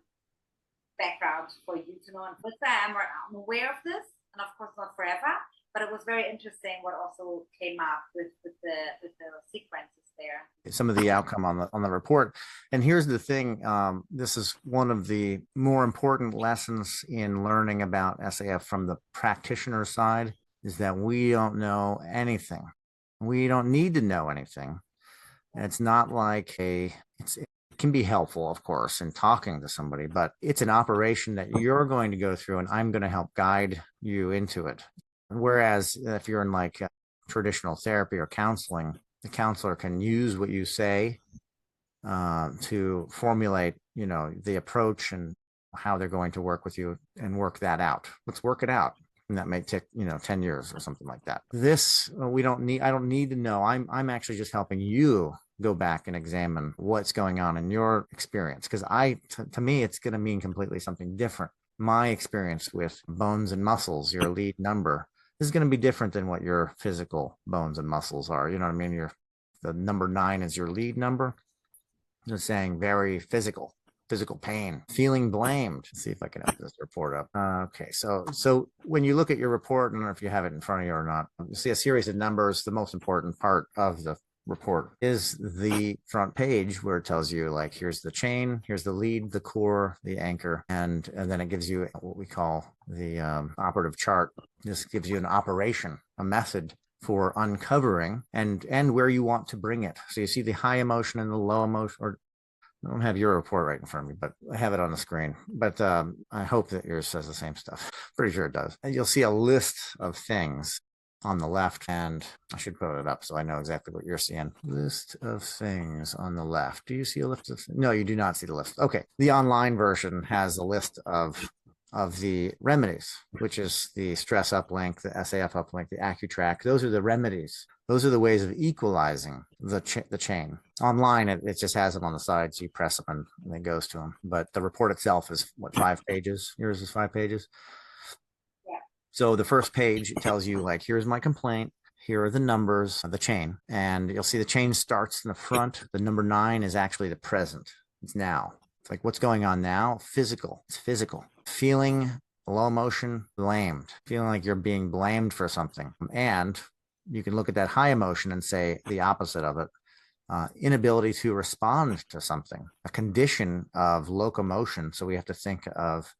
background for you to know. And with that, I'm aware of this, and of course not forever, but it was very interesting what also came up with the sequences there. Some of the outcome on the report. And here's the thing, this is one of the more important lessons in learning about SAF from the practitioner side, is that we don't know anything. We don't need to know anything. And it's not like it can be helpful, of course, in talking to somebody, but it's an operation that you're going to go through, and I'm going to help guide you into it. Whereas if you're in like traditional therapy or counseling, the counselor can use what you say to formulate, the approach and how they're going to work with you and work that out. Let's work it out. And that may take, 10 years or something like that. This, I don't need to know. I'm actually just helping you go back and examine what's going on in your experience. Because to me, it's going to mean completely something different. My experience with bones and muscles, your lead number, is going to be different than what your physical bones and muscles are. You know what I mean? The number 9 is your lead number. You're saying very physical pain, feeling blamed. Let's see if I can open this report up. Okay, so when you look at your report, I don't know if you have it in front of you or not, you see a series of numbers. The most important part of the report is the front page, where it tells you like, here's the chain, here's the lead, the core, the anchor, and then it gives you what we call the operative chart. This gives you an operation, a method for uncovering and where you want to bring it. So you see the high emotion and the low emotion, or I don't have your report right in front of me, but I have it on the screen. But I hope that yours says the same stuff. Pretty sure it does. And you'll see a list of things on the left, and I should put it up so I know exactly what you're seeing. List of things on the left. Do you see a list of things? No, you do not see the list. Okay. The online version has a list of the remedies, which is the stress uplink, the SAF uplink, the AccuTrack. Those are the remedies. Those are the ways of equalizing the chain. Online, it just has them on the side, so you press them and it goes to them. But the report itself is, 5 pages? Yours is 5 pages? Yeah. So the first page, it tells you, like, here's my complaint. Here are the numbers of the chain. And you'll see the chain starts in the front. The number 9 is actually the present. It's now. It's like, what's going on now? Physical. It's physical. Feeling low emotion, blamed. Feeling like you're being blamed for something. And you can look at that high emotion and say the opposite of it. Inability to respond to something, a condition of locomotion. So we have to think of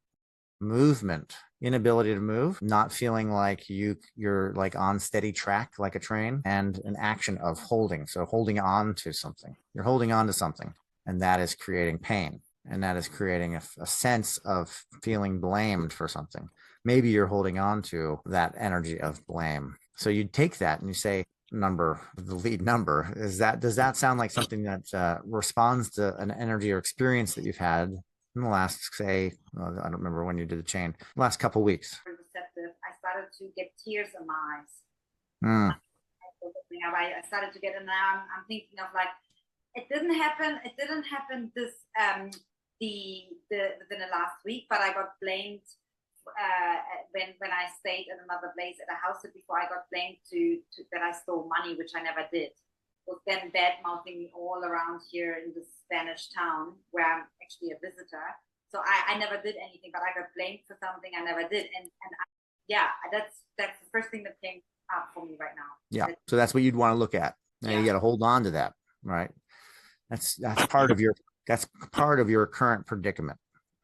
movement, inability to move, not feeling like you're like on steady track like a train, and an action of holding. So holding on to something. You're holding on to something, and that is creating pain. And that is creating a sense of feeling blamed for something. Maybe you're holding on to that energy of blame. So you take that and you say, the lead number, does that sound like something that responds to an energy or experience that you've had in the last, say, I don't remember when you did the chain, last couple of weeks? Receptive. I started to get tears in my eyes. I started to get, and now I'm thinking of like, it didn't happen this within the last week, but I got blamed when I stayed in another place at a house before. I got blamed to that I stole money, which I never did. Was then bad mouthing me all around here in this Spanish town where I'm actually a visitor. So I never did anything, but I got blamed for something I never did, and that's the first thing that came up for me right now. Yeah, so that's what you'd want to look at. Now you got to hold on to that, right? That's part of your current predicament.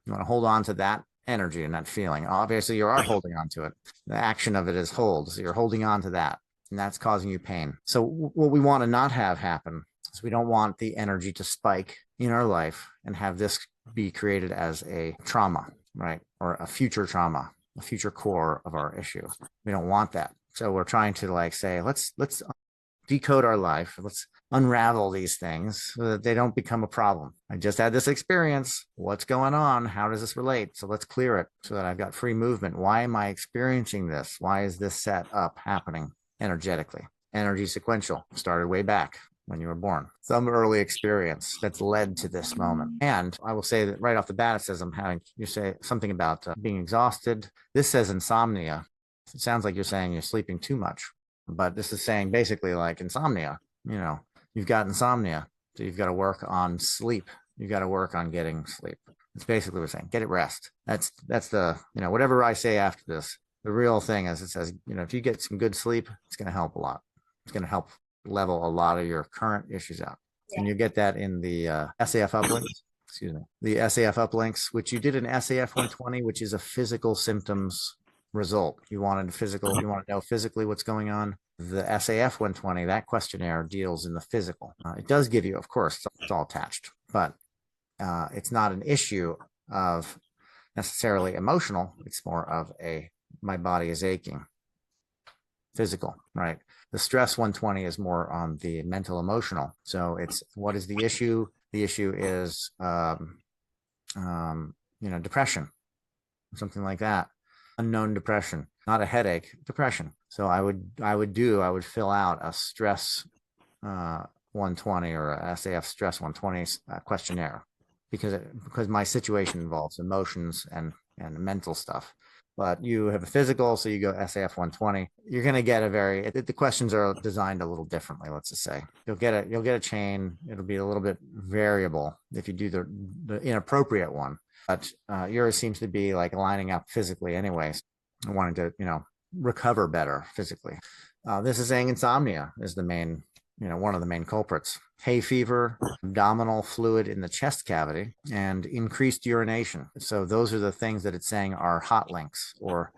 You want to hold on to that energy and that feeling. Obviously, you are holding on to it. The action of it is hold. So you're holding on to that, and that's causing you pain. So what we want to not have happen is we don't want the energy to spike in our life and have this be created as a trauma, right? Or a future trauma. the future core of our issue. We don't want that. So we're trying to like say, let's decode our life. Let's unravel these things so that they don't become a problem. I just had this experience. What's going on? How does this relate? So let's clear it so that I've got free movement. Why am I experiencing this? Why is this set up happening energetically? Energy sequential started way back when you were born. Some early experience that's led to this moment. And I will say that right off the bat, it says you say something about being exhausted. This says insomnia. It sounds like you're saying you're sleeping too much, but this is saying basically like insomnia, you've got insomnia. So you've got to work on sleep. You've got to work on getting sleep. It's basically what we're saying. Get it rest. That's the, whatever I say after this, the real thing is it says, if you get some good sleep, it's going to help a lot. It's going to help level a lot of your current issues out. Yeah. And you get that in the SAF uplinks, the SAF uplinks, which you did in SAF 120, which is a physical symptoms result. You want to know physically what's going on. The SAF 120, that questionnaire deals in the physical. It does give you, of course, it's all attached, but it's not an issue of necessarily emotional. It's more of my body is aching, physical, right? The stress 120 is more on the mental emotional. So it's, what is the issue? The issue is, depression, something like that. Unknown depression, not a headache, depression. So I would fill out a stress 120 or a SAF stress 120 questionnaire because my situation involves emotions and mental stuff. But you have a physical, so you go SAF 120. You're going to get the questions are designed a little differently. Let's just say you'll get a chain. It'll be a little bit variable if you do the inappropriate one. But yours seems to be like lining up physically anyways. I wanted to, recover better physically. This is saying insomnia is the main, one of the main culprits. Hay fever, abdominal fluid in the chest cavity, and increased urination. So those are the things that it's saying are hot links or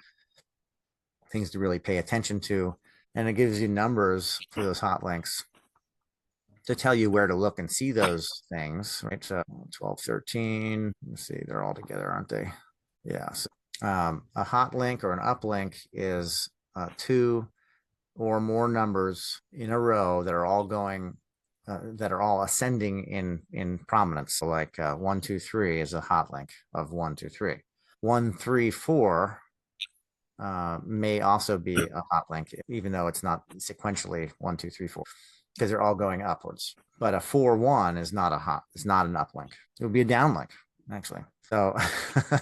things to really pay attention to. And it gives you numbers for those hot links to tell you where to look and see those things, right? So 12, 13, let's see, they're all together, aren't they? Yeah. So, a hot link or an uplink is 2 or more numbers in a row that are all going, that are all ascending in prominence. So like 1, 2, 3 is a hot link of 1, 2, 3. 1, 3, 4 may also be a hot link, even though it's not sequentially 1, 2, 3, 4. Because they're all going upwards. But a 4-1 is not it's not an uplink. It would be a downlink, actually. So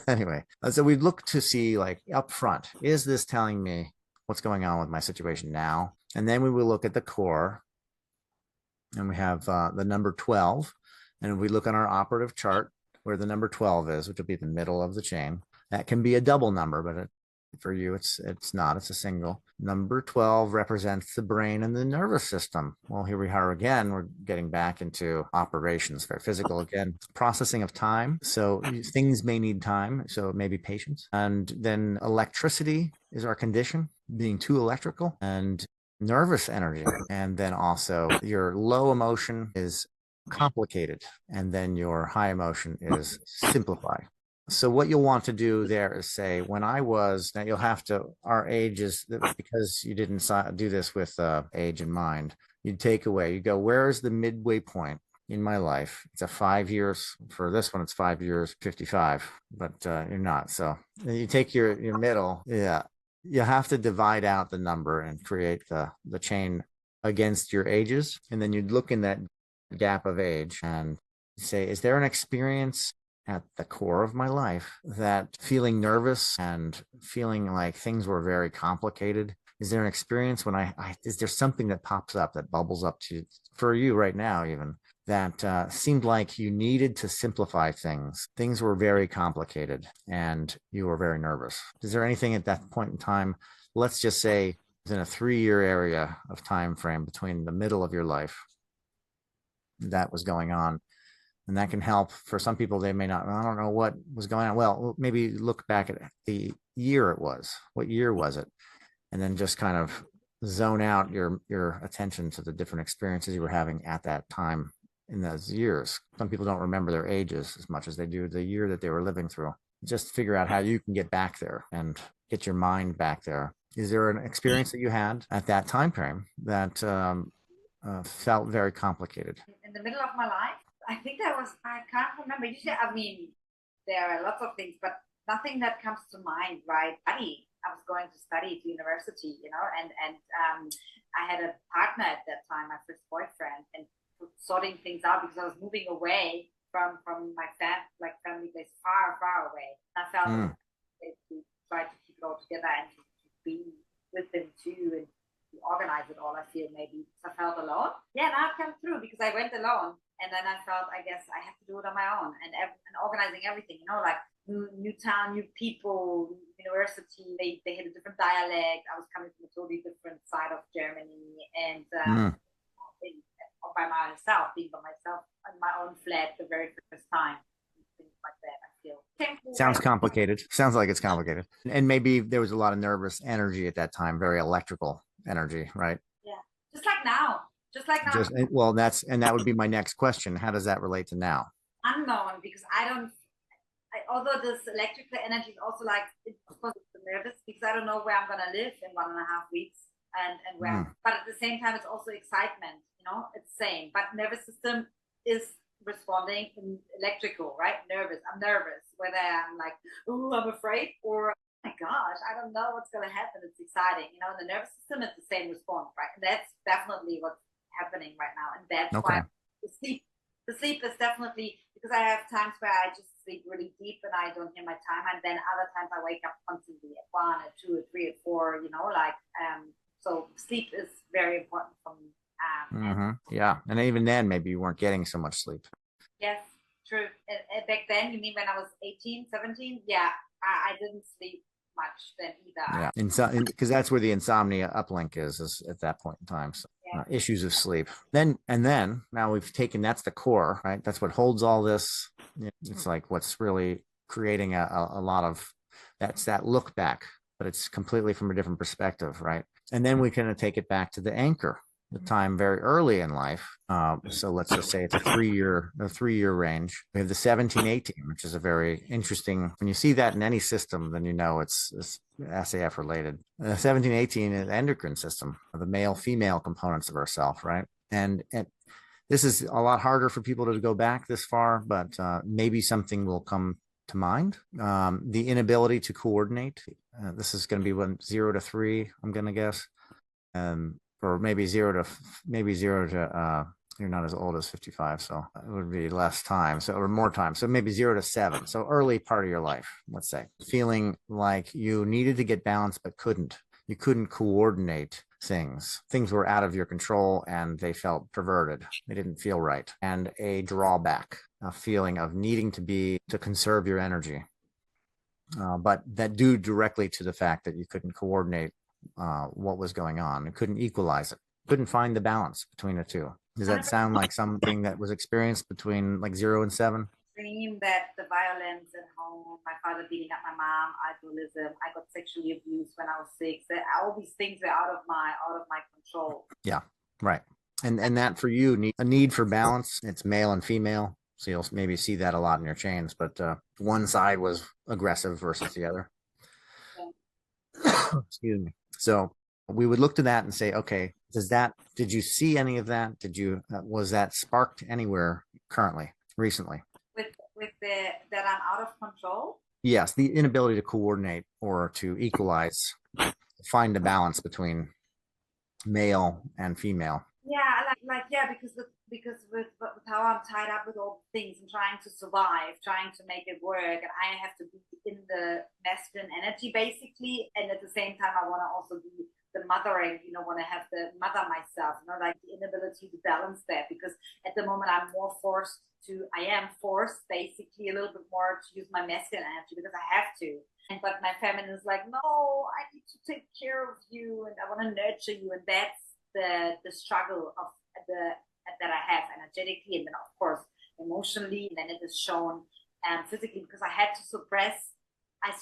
anyway, so we look to see like up front, is this telling me what's going on with my situation now? And then we will look at the core, and we have the number 12. And we look on our operative chart where the number 12 is, which will be the middle of the chain. That can be a double number, but for you, it's not, it's a single. Number 12 represents the brain and the nervous system. Well, here we are again, we're getting back into operations, very physical again, processing of time. So things may need time, so it may be patience. And then electricity is our condition, being too electrical, and nervous energy. And then also your low emotion is complicated, and then your high emotion is simplify. So what you'll want to do there is say, now you'll have to, our age is, because you didn't do this with age in mind, you go, where is the midway point in my life? It's a 5 years. For this one, it's 5 years, 55, but you're not. So you take your middle. Yeah. You have to divide out the number and create the chain against your ages. And then you'd look in that gap of age and say, is there an experience at the core of my life that feeling nervous and feeling like things were very complicated? Is there an experience when is there something that pops up, that bubbles up to for you right now, even that seemed like you needed to simplify things? Things were very complicated and you were very nervous. Is there anything at that point in time, let's just say within a 3-year area of time frame between the middle of your life, that was going on? And that can help for some people. They may not, I don't know what was going on. Well, maybe look back at the year it was. What year was it? And then just kind of zone out your attention to the different experiences you were having at that time in those years. Some people don't remember their ages as much as they do the year that they were living through. Just figure out how you can get back there and get your mind back there. Is there an experience that you had at that time frame that felt very complicated? In the middle of my life, I think that was, I can't remember. Usually, I mean, there are lots of things, but nothing that comes to mind, right? I was going to study to university, you know, and I had a partner at that time, my first boyfriend, and sorting things out because I was moving away from my family place, far away. I felt to try to keep it all together and to be with them too and to organize it all. I feel maybe I felt alone. Yeah, now I've come through because I went alone, and then I felt I guess I have to do it on my own and organizing everything. You know, like new town, new people, university. They had a different dialect. I was coming from a totally different side of Germany, and by myself, being by myself in my own flat the very first time. Things like that, I feel. Sounds complicated. Sounds like it's complicated. And maybe there was a lot of nervous energy at that time, very electrical energy, right? Yeah. Just like now. Well, that would be my next question. How does that relate to now? Unknown, because although this electrical energy is also like, of course, it's nervous because I don't know where I'm going to live in 1.5 weeks and where, but at the same time, it's also excitement, you know, it's same, but nervous system is responding in electrical, right? I'm nervous, whether I'm like, oh, I'm afraid, or oh my gosh, I don't know what's going to happen. It's exciting, you know. In the nervous system, it's the same response, right? And that's definitely what's happening right now, and that's why the sleep is definitely, because I have times where I just sleep really deep and I don't hear my time, and then other times I wake up constantly at 1, at 2, at 3, at 4, you know, like so sleep is very important for me. Yeah, and even then, maybe you weren't getting so much sleep. Yes, true. And back then, you mean when I was 18, 17? Yeah, I didn't sleep much then either. Yeah, because that's where the insomnia uplink is at that point in time. So, issues of sleep. Then now we've taken, that's the core, right? That's what holds all this. It's like what's really creating a lot of, that's that look back, but it's completely from a different perspective, right? And then we kind of take it back to the anchor, the time very early in life. So let's just say it's a 3-year range. We have the 17-18, which is a very interesting, when you see that in any system, then you know it's SAF related. 17-18 is endocrine system, the male female components of ourself, right? And this is a lot harder for people to go back this far, but maybe something will come to mind. The inability to coordinate. This is going to be 0 to 3, I'm going to guess. Or maybe 0 to you're not as old as 55, so it would be less time, or more time. So maybe 0 to 7. So early part of your life, let's say, feeling like you needed to get balance but couldn't. You couldn't coordinate things. Things were out of your control and they felt perverted. They didn't feel right. And a drawback, a feeling of needing to conserve your energy, but that due directly to the fact that you couldn't coordinate what was going on. You couldn't equalize it. Couldn't find the balance between the two. Does that sound like something that was experienced between like 0 and 7? Dream that the violence at home, my father beating up my mom, alcoholism, I got sexually abused when I was 6. All these things were out of my control. Yeah, right. And that for you, a need for balance. It's male and female. So you'll maybe see that a lot in your chains, but one side was aggressive versus the other. Yeah. Excuse me. So we would look to that and say, okay, did you see any of that? Was that sparked anywhere recently? With that I'm out of control? Yes, the inability to coordinate or to equalize, find a balance between male and female. Yeah, because with how I'm tied up with all things and trying to survive, trying to make it work, and I have to be in the masculine energy basically, and at the same time I want to also be the mothering, want to have the mother myself, like the inability to balance that, because at the moment I am forced basically a little bit more to use my masculine energy because I have to. But my feminine is like, no, I need to take care of you and I want to nurture you, and that's the struggle of that I have energetically, and then of course emotionally, and then it is shown physically, because I suppressed I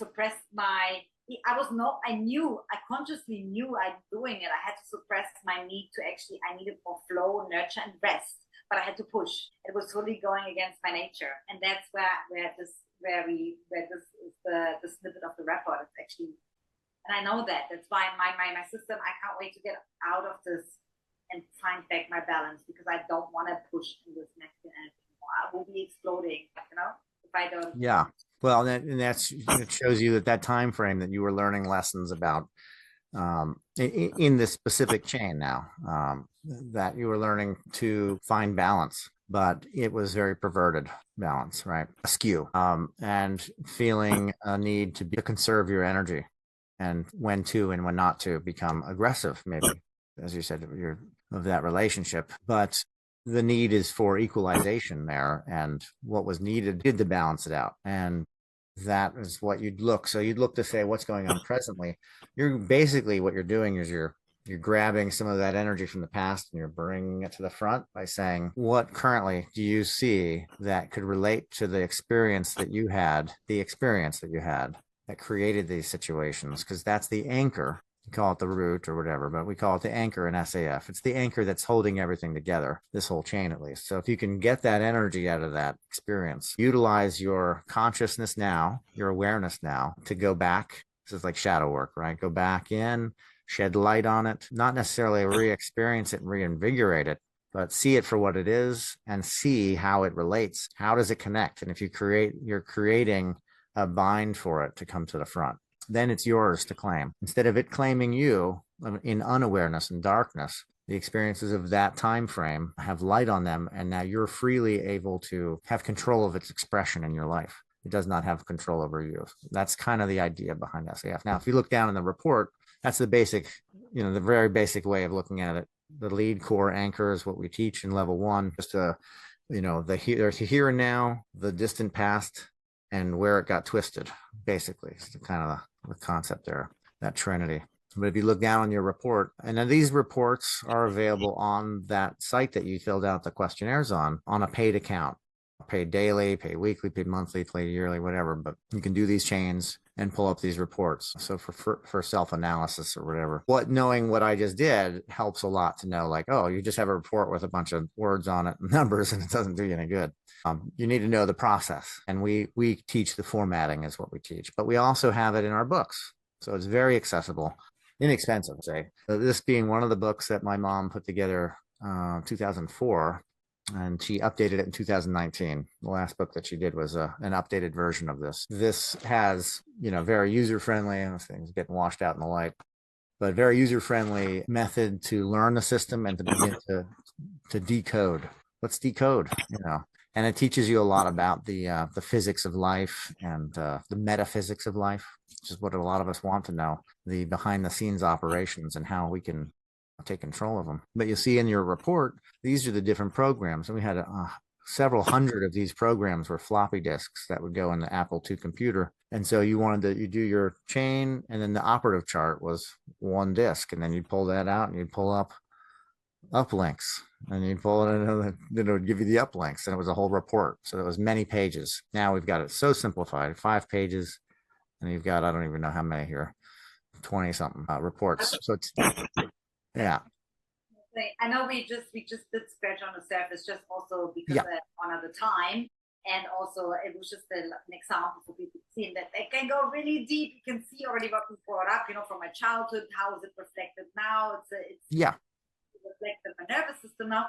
consciously knew I'm doing it. I had to suppress my need to I needed more flow, nurture, and rest, but I had to push. It was totally going against my nature, and that's where this is the snippet of the report. It's actually And I know that. That's why my system, I can't wait to get out of this and find back my balance, because I don't want to push in this masculine energy anymore. I will be exploding, if I don't. Yeah. Well, it shows you that time frame that you were learning lessons about in this specific chain now, that you were learning to find balance, but it was very perverted balance, right? Askew, and feeling a need to conserve your energy, and when to and when not to become aggressive, maybe, as you said, you're of that relationship. But the need is for equalization there, and what was needed to balance it out. And that is what you'd look. So you'd look to say, what's going on presently? You're basically, what you're doing is you're grabbing some of that energy from the past and you're bringing it to the front by saying, what currently do you see that could relate to the experience that you had that created these situations? Because that's the anchor. You call it the root or whatever, but we call it the anchor in SAF. It's the anchor that's holding everything together, this whole chain at least. So if you can get that energy out of that experience, utilize your consciousness now, your awareness now, to go back. This is like shadow work, right? Go back in, shed light on it, not necessarily re-experience it and reinvigorate it, but see it for what it is and see how it relates. How does it connect? And if you're creating a bind for it to come to the front. Then it's yours to claim. Instead of it claiming you in unawareness and darkness, the experiences of that time frame have light on them, and now you're freely able to have control of its expression in your life. It does not have control over you. That's kind of the idea behind SAF. Now, if you look down in the report, that's the basic, the very basic way of looking at it. The lead, core, anchor is what we teach in level 1. Just there's the here and now, the distant past, and where it got twisted, basically. It's the kind of the concept there, that trinity. But if you look down on your report, and then these reports are available on that site that you filled out the questionnaires on a paid account, paid daily, paid weekly, paid monthly, paid yearly, whatever. But you can do these chains and pull up these reports. So for self-analysis or whatever, knowing what I just did helps a lot to know, like, oh, you just have a report with a bunch of words on it and numbers, and it doesn't do you any good. You need to know the process, and we teach the formatting is what we teach, but we also have it in our books. So it's very accessible, inexpensive, say. This being one of the books that my mom put together 2004, and she updated it in 2019. The last book that she did was an updated version of this. This has, very user-friendly, things getting washed out in the light, but very user-friendly method to learn the system and to begin to decode. Let's decode, And it teaches you a lot about the physics of life and the metaphysics of life, which is what a lot of us want to know, the behind-the-scenes operations and how we can take control of them. But you'll see in your report, these are the different programs. And we had several hundred of these programs were floppy disks that would go in the Apple II computer. And so you do your chain, and then the operative chart was one disk. And then you'd pull that out and you'd pull up uplinks, and you pull it in, and it would give you the uplinks, and it was a whole report. So it was many pages. Now we've got it so simplified, 5 pages, and you've got, I don't even know how many here, 20 something reports. So it's, yeah. I know we just did scratch on the surface, just also because one at a time, and also it was just an example for people to see that they can go really deep. You can see already what we brought up, from my childhood. How is it reflected now? It's reflected my nervous system now.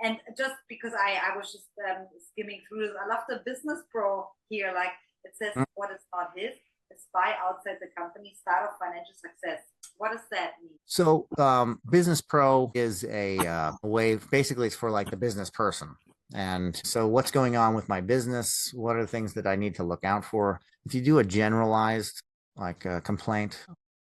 And just because I was just skimming through this, I love the business pro here. Like it says, what is not his, spy outside the company, start of financial success. What does that mean? So Business Pro is a way, basically it's for like the business person. And so what's going on with my business? What are the things that I need to look out for? If you do a generalized like a complaint,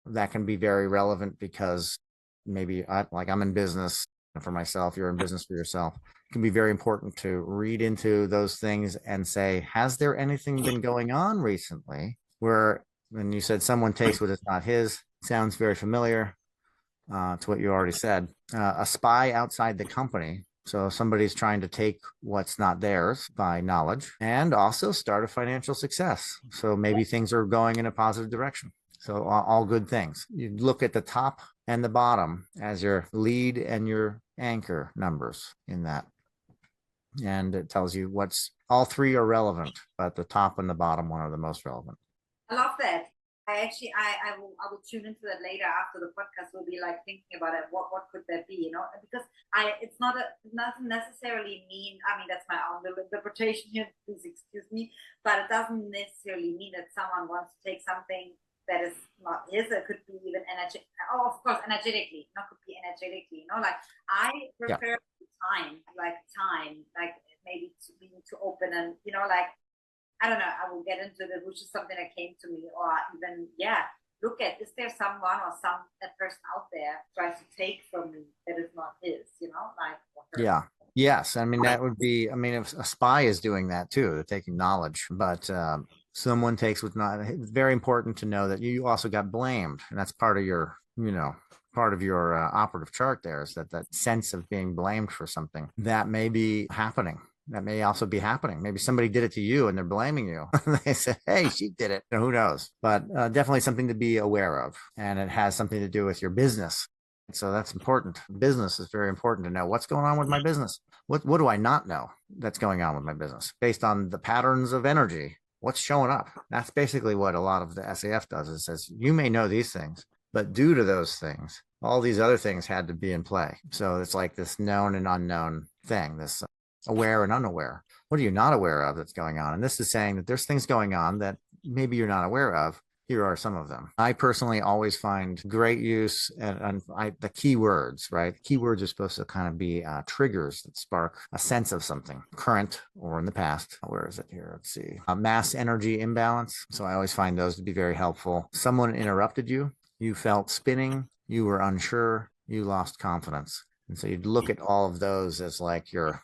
that can be very relevant, because maybe I'm in business for myself, you're in business for yourself. It can be very important to read into those things and say, has there anything been going on recently where, when you said someone takes what is not his, sounds very familiar to what you already said. A spy outside the company. So somebody's trying to take what's not theirs by knowledge, and also start a financial success. So maybe things are going in a positive direction. So all good things. You look at the top and the bottom as your lead and your anchor numbers in that. And it tells you all 3 are relevant, but the top and the bottom one are the most relevant. I love that. I will tune into that later after the podcast. We'll be like thinking about it. What could that be? Because it doesn't necessarily mean. I mean, that's my own interpretation here. Please excuse me, but it doesn't necessarily mean that someone wants to take something that is not his. It could be even energetic. Oh, of course, energetically. Not could be energetically. Like I prefer time, like maybe to open and like. I don't know, I will get into it, which is something that came to me, or even, look at, is there someone or that person out there tries to take from me that is not his, like. Yeah. Yes. I mean, that would be, if a spy is doing that too, they're taking knowledge, but someone takes what's not. It's very important to know that you also got blamed. And that's part of your, operative chart there, is that sense of being blamed for something that may be happening. That may also be happening. Maybe somebody did it to you and they're blaming you. They say, hey, she did it. Who knows? But definitely something to be aware of. And it has something to do with your business. So that's important. Business is very important to know what's going on with my business. What do I not know that's going on with my business based on the patterns of energy? What's showing up? That's basically what a lot of the SAF does. It says, you may know these things, but due to those things, all these other things had to be in play. So it's like this known and unknown thing, this aware and unaware. What are you not aware of that's going on? And this is saying that there's things going on that maybe you're not aware of. Here are some of them. I personally always find great use and the keywords, right? Keywords are supposed to kind of be triggers that spark a sense of something current or in the past. Where is it here? Let's see. Mass energy imbalance. So I always find those to be very helpful. Someone interrupted you. You felt spinning. You were unsure. You lost confidence. And so you'd look at all of those as like your,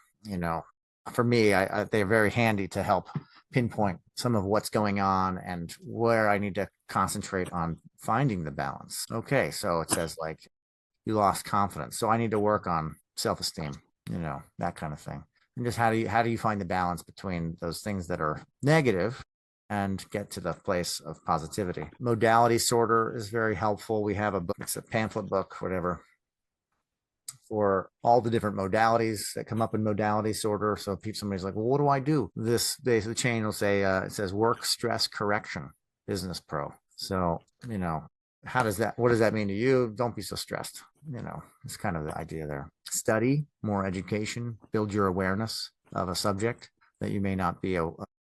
for me, they're very handy to help pinpoint some of what's going on and where I need to concentrate on finding the balance. Okay, so it says like you lost confidence. So I need to work on self-esteem, that kind of thing. And just how do you find the balance between those things that are negative and get to the place of positivity? Modality sorter is very helpful. We have a book, it's a pamphlet book, whatever, for all the different modalities that come up in modality sorter. So if somebody's like, well, what do I do? This basically chain will say, it says work stress correction, business pro. So, what does that mean to you? Don't be so stressed. It's kind of the idea there. Study more education, build your awareness of a subject that you may not be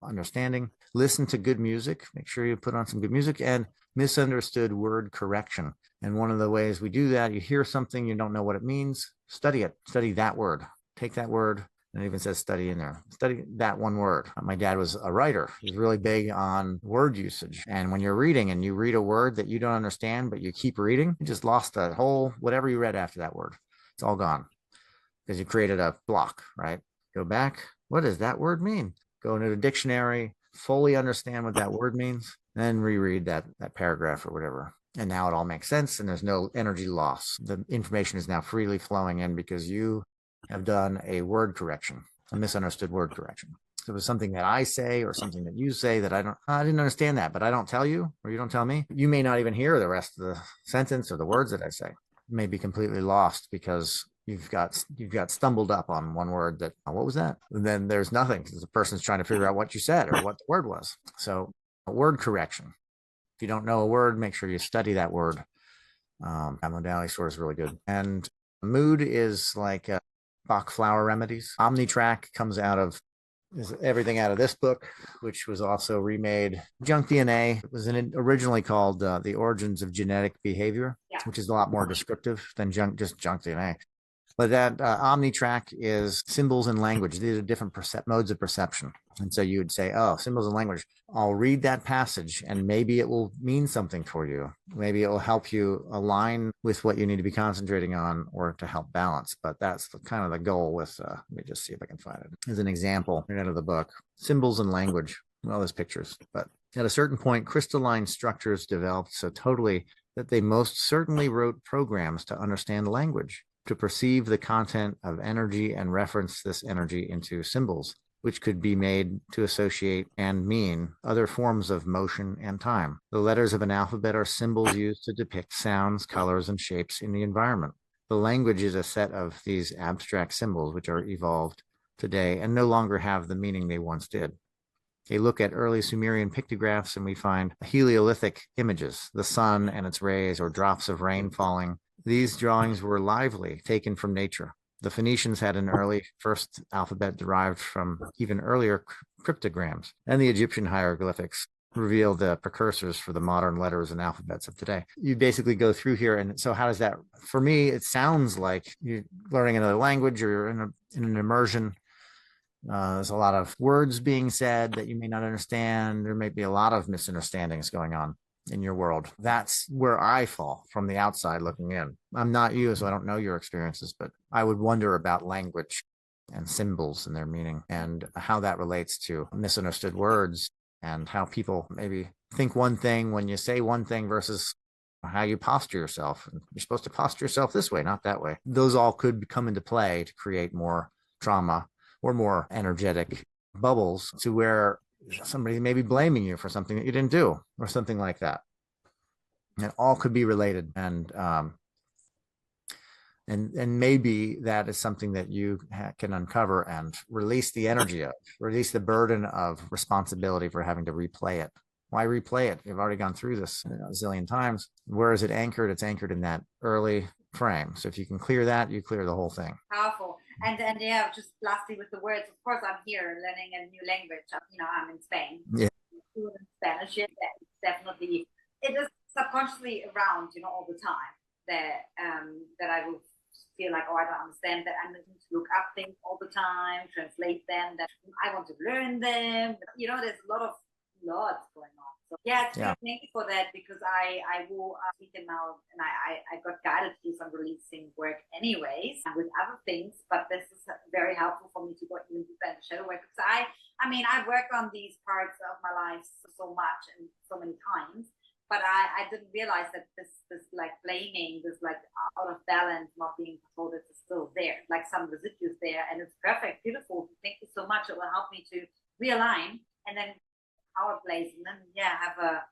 understanding. Listen to good music. Make sure you put on some good music, and misunderstood word correction. And one of the ways we do that, you hear something, you don't know what it means, study it. Study that word. Take that word, and it even says study in there. Study that one word. My dad was a writer. He was really big on word usage. And when you're reading and you read a word that you don't understand, but you keep reading, you just lost the whole, whatever you read after that word. It's all gone because you created a block, right? Go back. What does that word mean? Go into the dictionary, fully understand what that word means, then reread that paragraph or whatever. And now it all makes sense and there's no energy loss. The information is now freely flowing in because you have done a word correction, a misunderstood word correction. So it was something that I say or something that you say that I didn't understand that, but I don't tell you or you don't tell me. You may not even hear the rest of the sentence or the words that I say. You may be completely lost because you've got stumbled up on one word that, what was that? And then there's nothing because the person's trying to figure out what you said or what the word was. So a word correction. If you don't know a word, make sure you study that word. That modality sort is really good. And mood is like Bach flower remedies. OmniTrack comes is everything out of this book, which was also remade. Junk DNA. It was originally called The Origins of Genetic Behavior, which is a lot more descriptive than just junk DNA. But that OmniTrack is symbols and language. These are different modes of perception. And so you would say, oh, symbols and language. I'll read that passage and maybe it will mean something for you. Maybe it will help you align with what you need to be concentrating on or to help balance. But that's kind of the goal with, let me just see if I can find it. As an example, right out of the book, symbols and language. Well, there's pictures, but at a certain point, crystalline structures developed so totally that they most certainly wrote programs to understand language, to perceive the content of energy and reference this energy into symbols, which could be made to associate and mean other forms of motion and time. The letters of an alphabet are symbols used to depict sounds, colors, and shapes in the environment. The language is a set of these abstract symbols which are evolved today and no longer have the meaning they once did. they look at early Sumerian pictographs and we find Heliolithic images, the sun and its rays or drops of rain falling. These drawings were lively, taken from nature. The Phoenicians had an early first alphabet derived from even earlier cryptograms, and the Egyptian hieroglyphics reveal the precursors for the modern letters and alphabets of today. You basically go through here, and so how does that, for me, it sounds like you're learning another language or you're in an immersion. There's a lot of words being said that you may not understand. There may be a lot of misunderstandings going on in your world. That's where I fall from the outside looking in. I'm not you, so I don't know your experiences, but I would wonder about language and symbols and their meaning and how that relates to misunderstood words and how people maybe think one thing when you say one thing versus how you posture yourself. You're supposed to posture yourself this way, not that way. Those all could come into play to create more trauma or more energetic bubbles to where somebody may be blaming you for something that you didn't do or something like that. And all could be related. And maybe that is something that you can uncover and release the energy of, release the burden of responsibility for having to replay it. Why replay it? You've already gone through this a zillion times. Where is it anchored? It's anchored in that early frame. So if you can clear that, you clear the whole thing. Powerful. And yeah, just lastly with the words, of course, I'm here learning a new language. I'm in Spain. Yeah. Fluent in Spanish. It's definitely, it is subconsciously around, all the time that I will feel like, oh, I don't understand that. I need to look up things all the time, translate them, that I want to learn them. There's a lot of lots going on. So yeah, it's good. Thank you for that, because I will speak now, and I got guided to do some releasing work anyways with other things, but this is very helpful for me to go even deeper into shadow work, because I've worked on these parts of my life so much and so many times, but I didn't realize that this like blaming, this like out of balance, not being controlled, is still there, like some residues there, and it's perfect, beautiful. Thank you so much. It will help me to realign and then power place, and then have a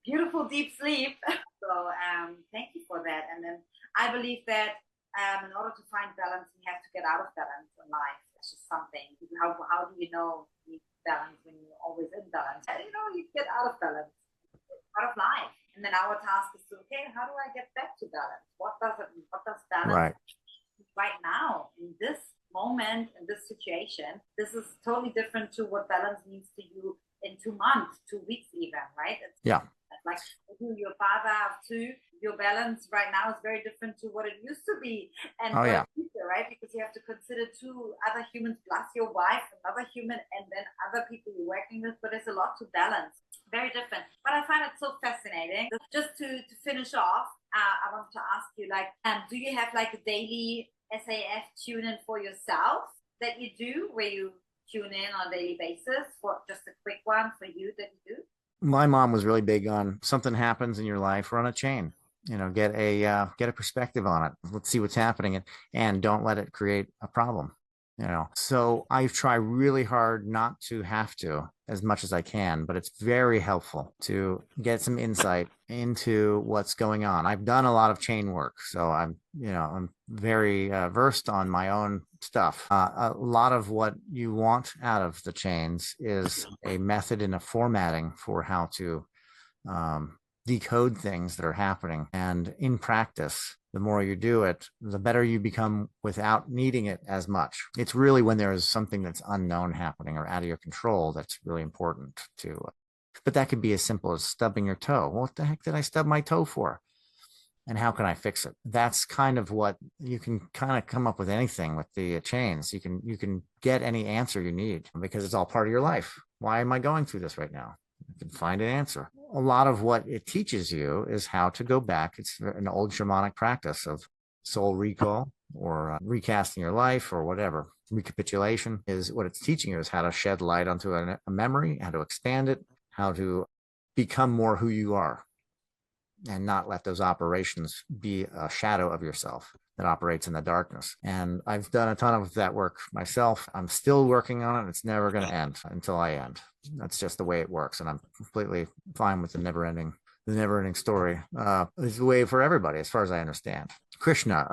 beautiful deep sleep. So thank you for that. And then I believe that in order to find balance, we have to get out of balance in life. It's just something. How do you know you need balance when you're always in balance? You get out of balance, out of life. And then our task is to, how do I get back to balance? What does it mean? What does balance right now in this moment, in this situation? This is totally different to what balance means to you in 2 months, 2 weeks even, right? Like you're a father of 2, your balance right now is very different to what it used to be, and future, right? Because you have to consider 2 other humans plus your wife, another human, and then other people you're working with. But there's a lot to balance, very different. But I find it so fascinating. Just to finish off, I wanted to ask you, do you have like a daily SAF tune-in for yourself that you do, where you tune in on a daily basis, for just a quick one for you that you do? My mom was really big on something happens in your life, run a chain, get a perspective on it. Let's see what's happening, and don't let it create a problem. So I try really hard not to have to, as much as I can, but it's very helpful to get some insight into what's going on. I've done a lot of chain work, so I'm very versed on my own stuff. A lot of what you want out of the chains is a method and a formatting for how to decode things that are happening. And in practice, the more you do it, the better you become without needing it as much. It's really when there is something that's unknown happening or out of your control that's really important to. But that could be as simple as stubbing your toe. What the heck did I stub my toe for? And how can I fix it? That's kind of what you can kind of come up with anything with the chains. You can get any answer you need because it's all part of your life. Why am I going through this right now? You can find an answer. A lot of what it teaches you is how to go back. It's an old shamanic practice of soul recall or recasting your life or whatever. Recapitulation is what it's teaching you, is how to shed light onto a memory, how to expand it, how to become more who you are and not let those operations be a shadow of yourself that operates in the darkness. And I've done a ton of that work myself. I'm still working on it. It's never going to end until I end. That's just the way it works. And I'm completely fine with the never ending story. It's the way for everybody, as far as I understand. Krishna,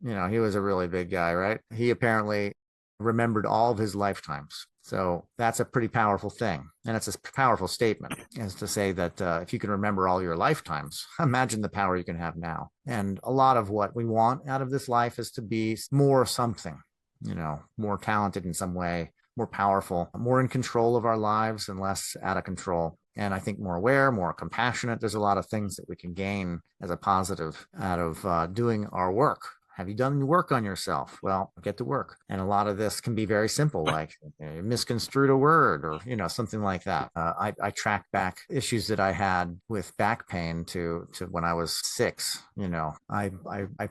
he was a really big guy, right? He apparently remembered all of his lifetimes. So that's a pretty powerful thing. And it's a powerful statement, is to say that if you can remember all your lifetimes, imagine the power you can have now. And a lot of what we want out of this life is to be more something, more talented in some way, more powerful, more in control of our lives and less out of control. And I think more aware, more compassionate. There's a lot of things that we can gain as a positive out of doing our work. Have you done work on yourself? Well, get to work. And a lot of this can be very simple, like you misconstrued a word or, something like that. I track back issues that I had with back pain to when I was 6. I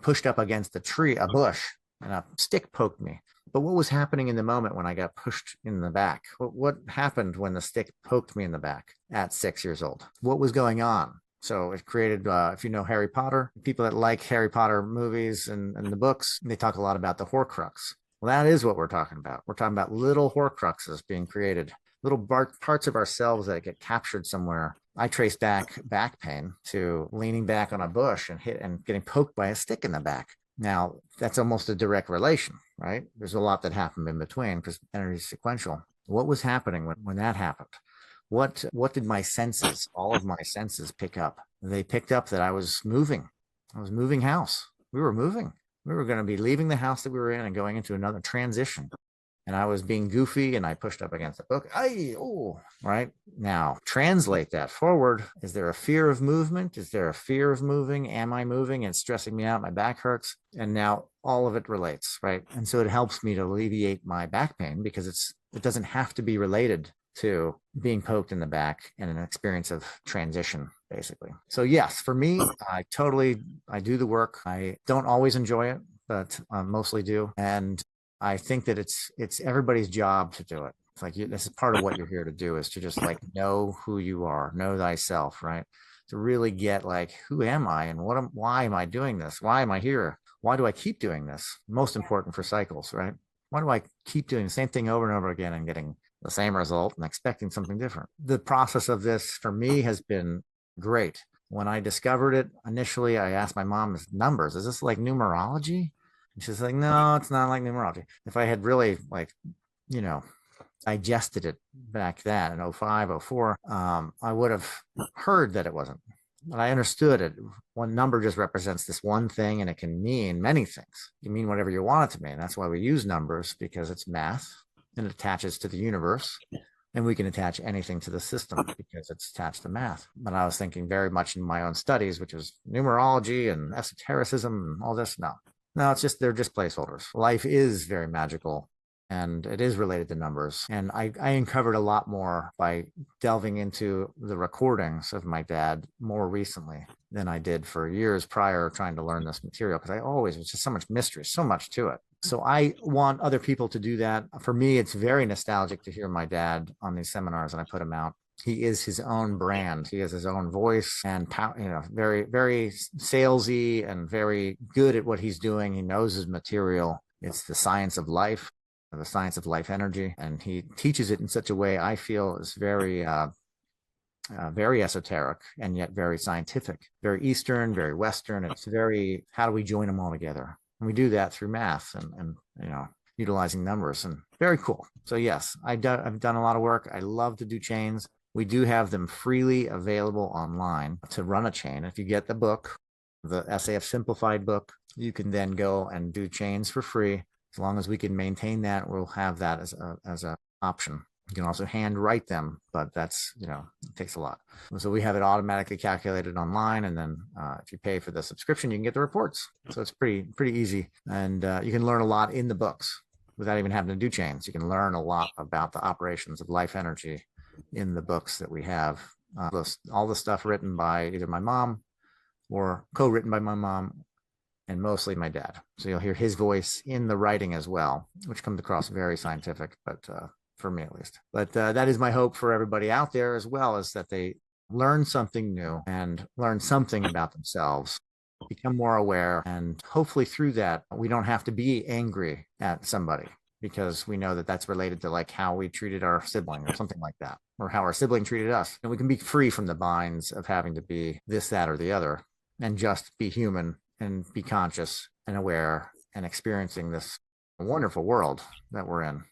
pushed up against a bush, and a stick poked me. But what was happening in the moment when I got pushed in the back? What happened when the stick poked me in the back at 6 years old? What was going on? So it created, if you know Harry Potter, people that like Harry Potter movies and the books, they talk a lot about the Horcrux. Well, that is what we're talking about. We're talking about little Horcruxes being created, little parts of ourselves that get captured somewhere. I trace back pain to leaning back on a bush and getting poked by a stick in the back. Now, that's almost a direct relation, right? There's a lot that happened in between because energy is sequential. What was happening when that happened? What did my senses, all of my senses, pick up? They picked up that I was moving. I was moving house. We were moving. We were going to be leaving the house that we were in and going into another transition. And I was being goofy and I pushed up against the book. Right? Now, translate that forward. Is there a fear of movement? Is there a fear of moving? Am I moving? It's stressing me out. My back hurts. And now all of it relates, right? And so it helps me to alleviate my back pain because it doesn't have to be related to being poked in the back and an experience of transition, basically. So yes, for me, I do the work. I don't always enjoy it, but mostly do. And I think that it's everybody's job to do it. It's like this is part of what you're here to do, is to just like know who you are, know thyself, right? To really get like, who am I and why am I doing this? Why am I here? Why do I keep doing this? Most important for cycles, right? Why do I keep doing the same thing over and over again and getting the same result and expecting something different? The process of this for me has been great. When I discovered it initially, I asked my mom, numbers, is this like numerology? And she's like, no, it's not like numerology. If I had really digested it back then in 05, 04, I would have heard that it wasn't. But I understood it. One number just represents this one thing and it can mean many things. You mean whatever you want it to mean. That's why we use numbers, because it's math and it attaches to the universe. And we can attach anything to the system because it's attached to math. But I was thinking very much in my own studies, which is numerology and esotericism and all this. No, they're just placeholders. Life is very magical and it is related to numbers. And I uncovered a lot more by delving into the recordings of my dad more recently than I did for years prior, trying to learn this material, because it was just so much mystery, so much to it. So I want other people to do that. For me, it's very nostalgic to hear my dad on these seminars, and I put him out. He is his own brand. He has his own voice and, very, very salesy and very good at what he's doing. He knows his material. It's the science of life, the science of life energy. And he teaches it in such a way I feel is very, very esoteric and yet very scientific, very Eastern, very Western. It's very, how do we join them all together? And we do that through math and utilizing numbers, and very cool. So yes, I've done a lot of work. I love to do chains. We do have them freely available online to run a chain. If you get the book, the SAF Simplified book, you can then go and do chains for free. As long as we can maintain that, we'll have that as an option. You can also hand write them, but that's, it takes a lot. So we have it automatically calculated online. And then if you pay for the subscription, you can get the reports. So it's pretty easy. And you can learn a lot in the books without even having to do chains. You can learn a lot about the operations of life energy in the books that we have. All the stuff written by either my mom or co-written by my mom, and mostly my dad. So you'll hear his voice in the writing as well, which comes across very scientific, but for me at least. But that is my hope for everybody out there as well, is that they learn something new and learn something about themselves, become more aware. And hopefully through that, we don't have to be angry at somebody, because we know that that's related to like how we treated our sibling or something like that, or how our sibling treated us. And we can be free from the binds of having to be this, that, or the other, and just be human and be conscious and aware and experiencing this a wonderful world that we're in.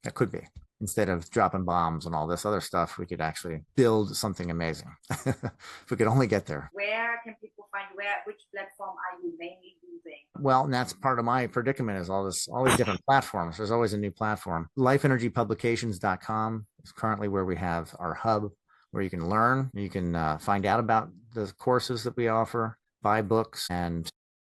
That could be. Instead of dropping bombs and all this other stuff, we could actually build something amazing. If we could only get there. Where can people find you? Which platform are you mainly using? Well, and that's part of my predicament is all these different platforms. There's always a new platform. LifeEnergyPublications.com is currently where we have our hub, where you can learn. You can find out about the courses that we offer, buy books, and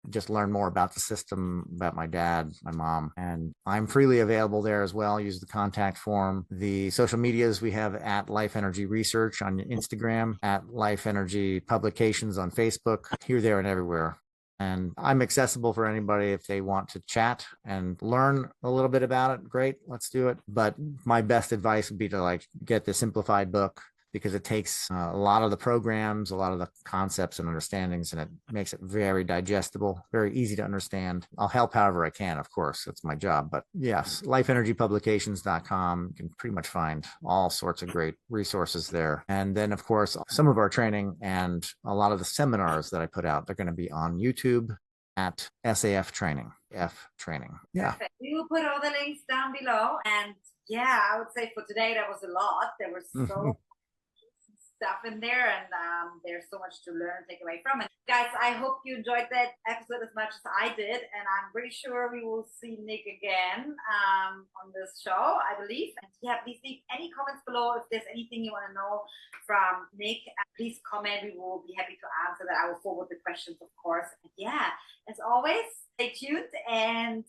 just learn more about the system, about my dad, my mom. And I'm freely available there as well. Use the contact form. The social medias we have at Life Energy Research on Instagram, at Life Energy Publications on Facebook, here, there, and everywhere. And I'm accessible for anybody if they want to chat and learn a little bit about it. Great, let's do it. But my best advice would be to get the simplified book, because it takes a lot of the programs, a lot of the concepts and understandings, and it makes it very digestible, very easy to understand. I'll help however I can, of course. That's my job. But yes, lifeenergypublications.com. You can pretty much find all sorts of great resources there. And then, of course, some of our training and a lot of the seminars that I put out, they're going to be on YouTube at SAF Training, F Training. Yeah. Perfect. We will put all the links down below. And yeah, I would say for today, that was a lot. There was so stuff in there, and there's so much to learn and take away from it. Guys, I hope you enjoyed that episode as much as I did, and I'm pretty sure we will see Nic again on this show, I believe. And yeah, please leave any comments below if there's anything you want to know from Nic. Please comment. We will be happy to answer that. I will forward the questions, of course. And yeah, as always, stay tuned and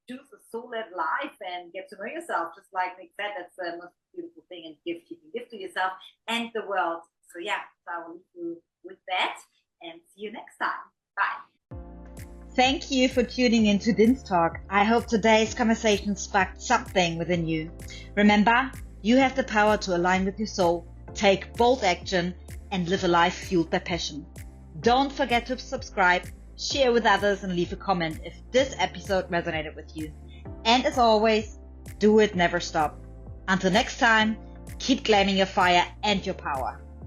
choose a soul-led life and get to know yourself. Just like Nic said, that's the most beautiful thing and gift you can give to yourself and the world. So yeah, so I will leave you with that and see you next time. Bye. Thank you for tuning in to DinsTalk. I hope today's conversation sparked something within you. Remember, you have the power to align with your soul, take bold action, and live a life fueled by passion. Don't forget to subscribe, share with others, and leave a comment if this episode resonated with you. And as always, do it, never stop. Until next time, keep claiming your fire and your power.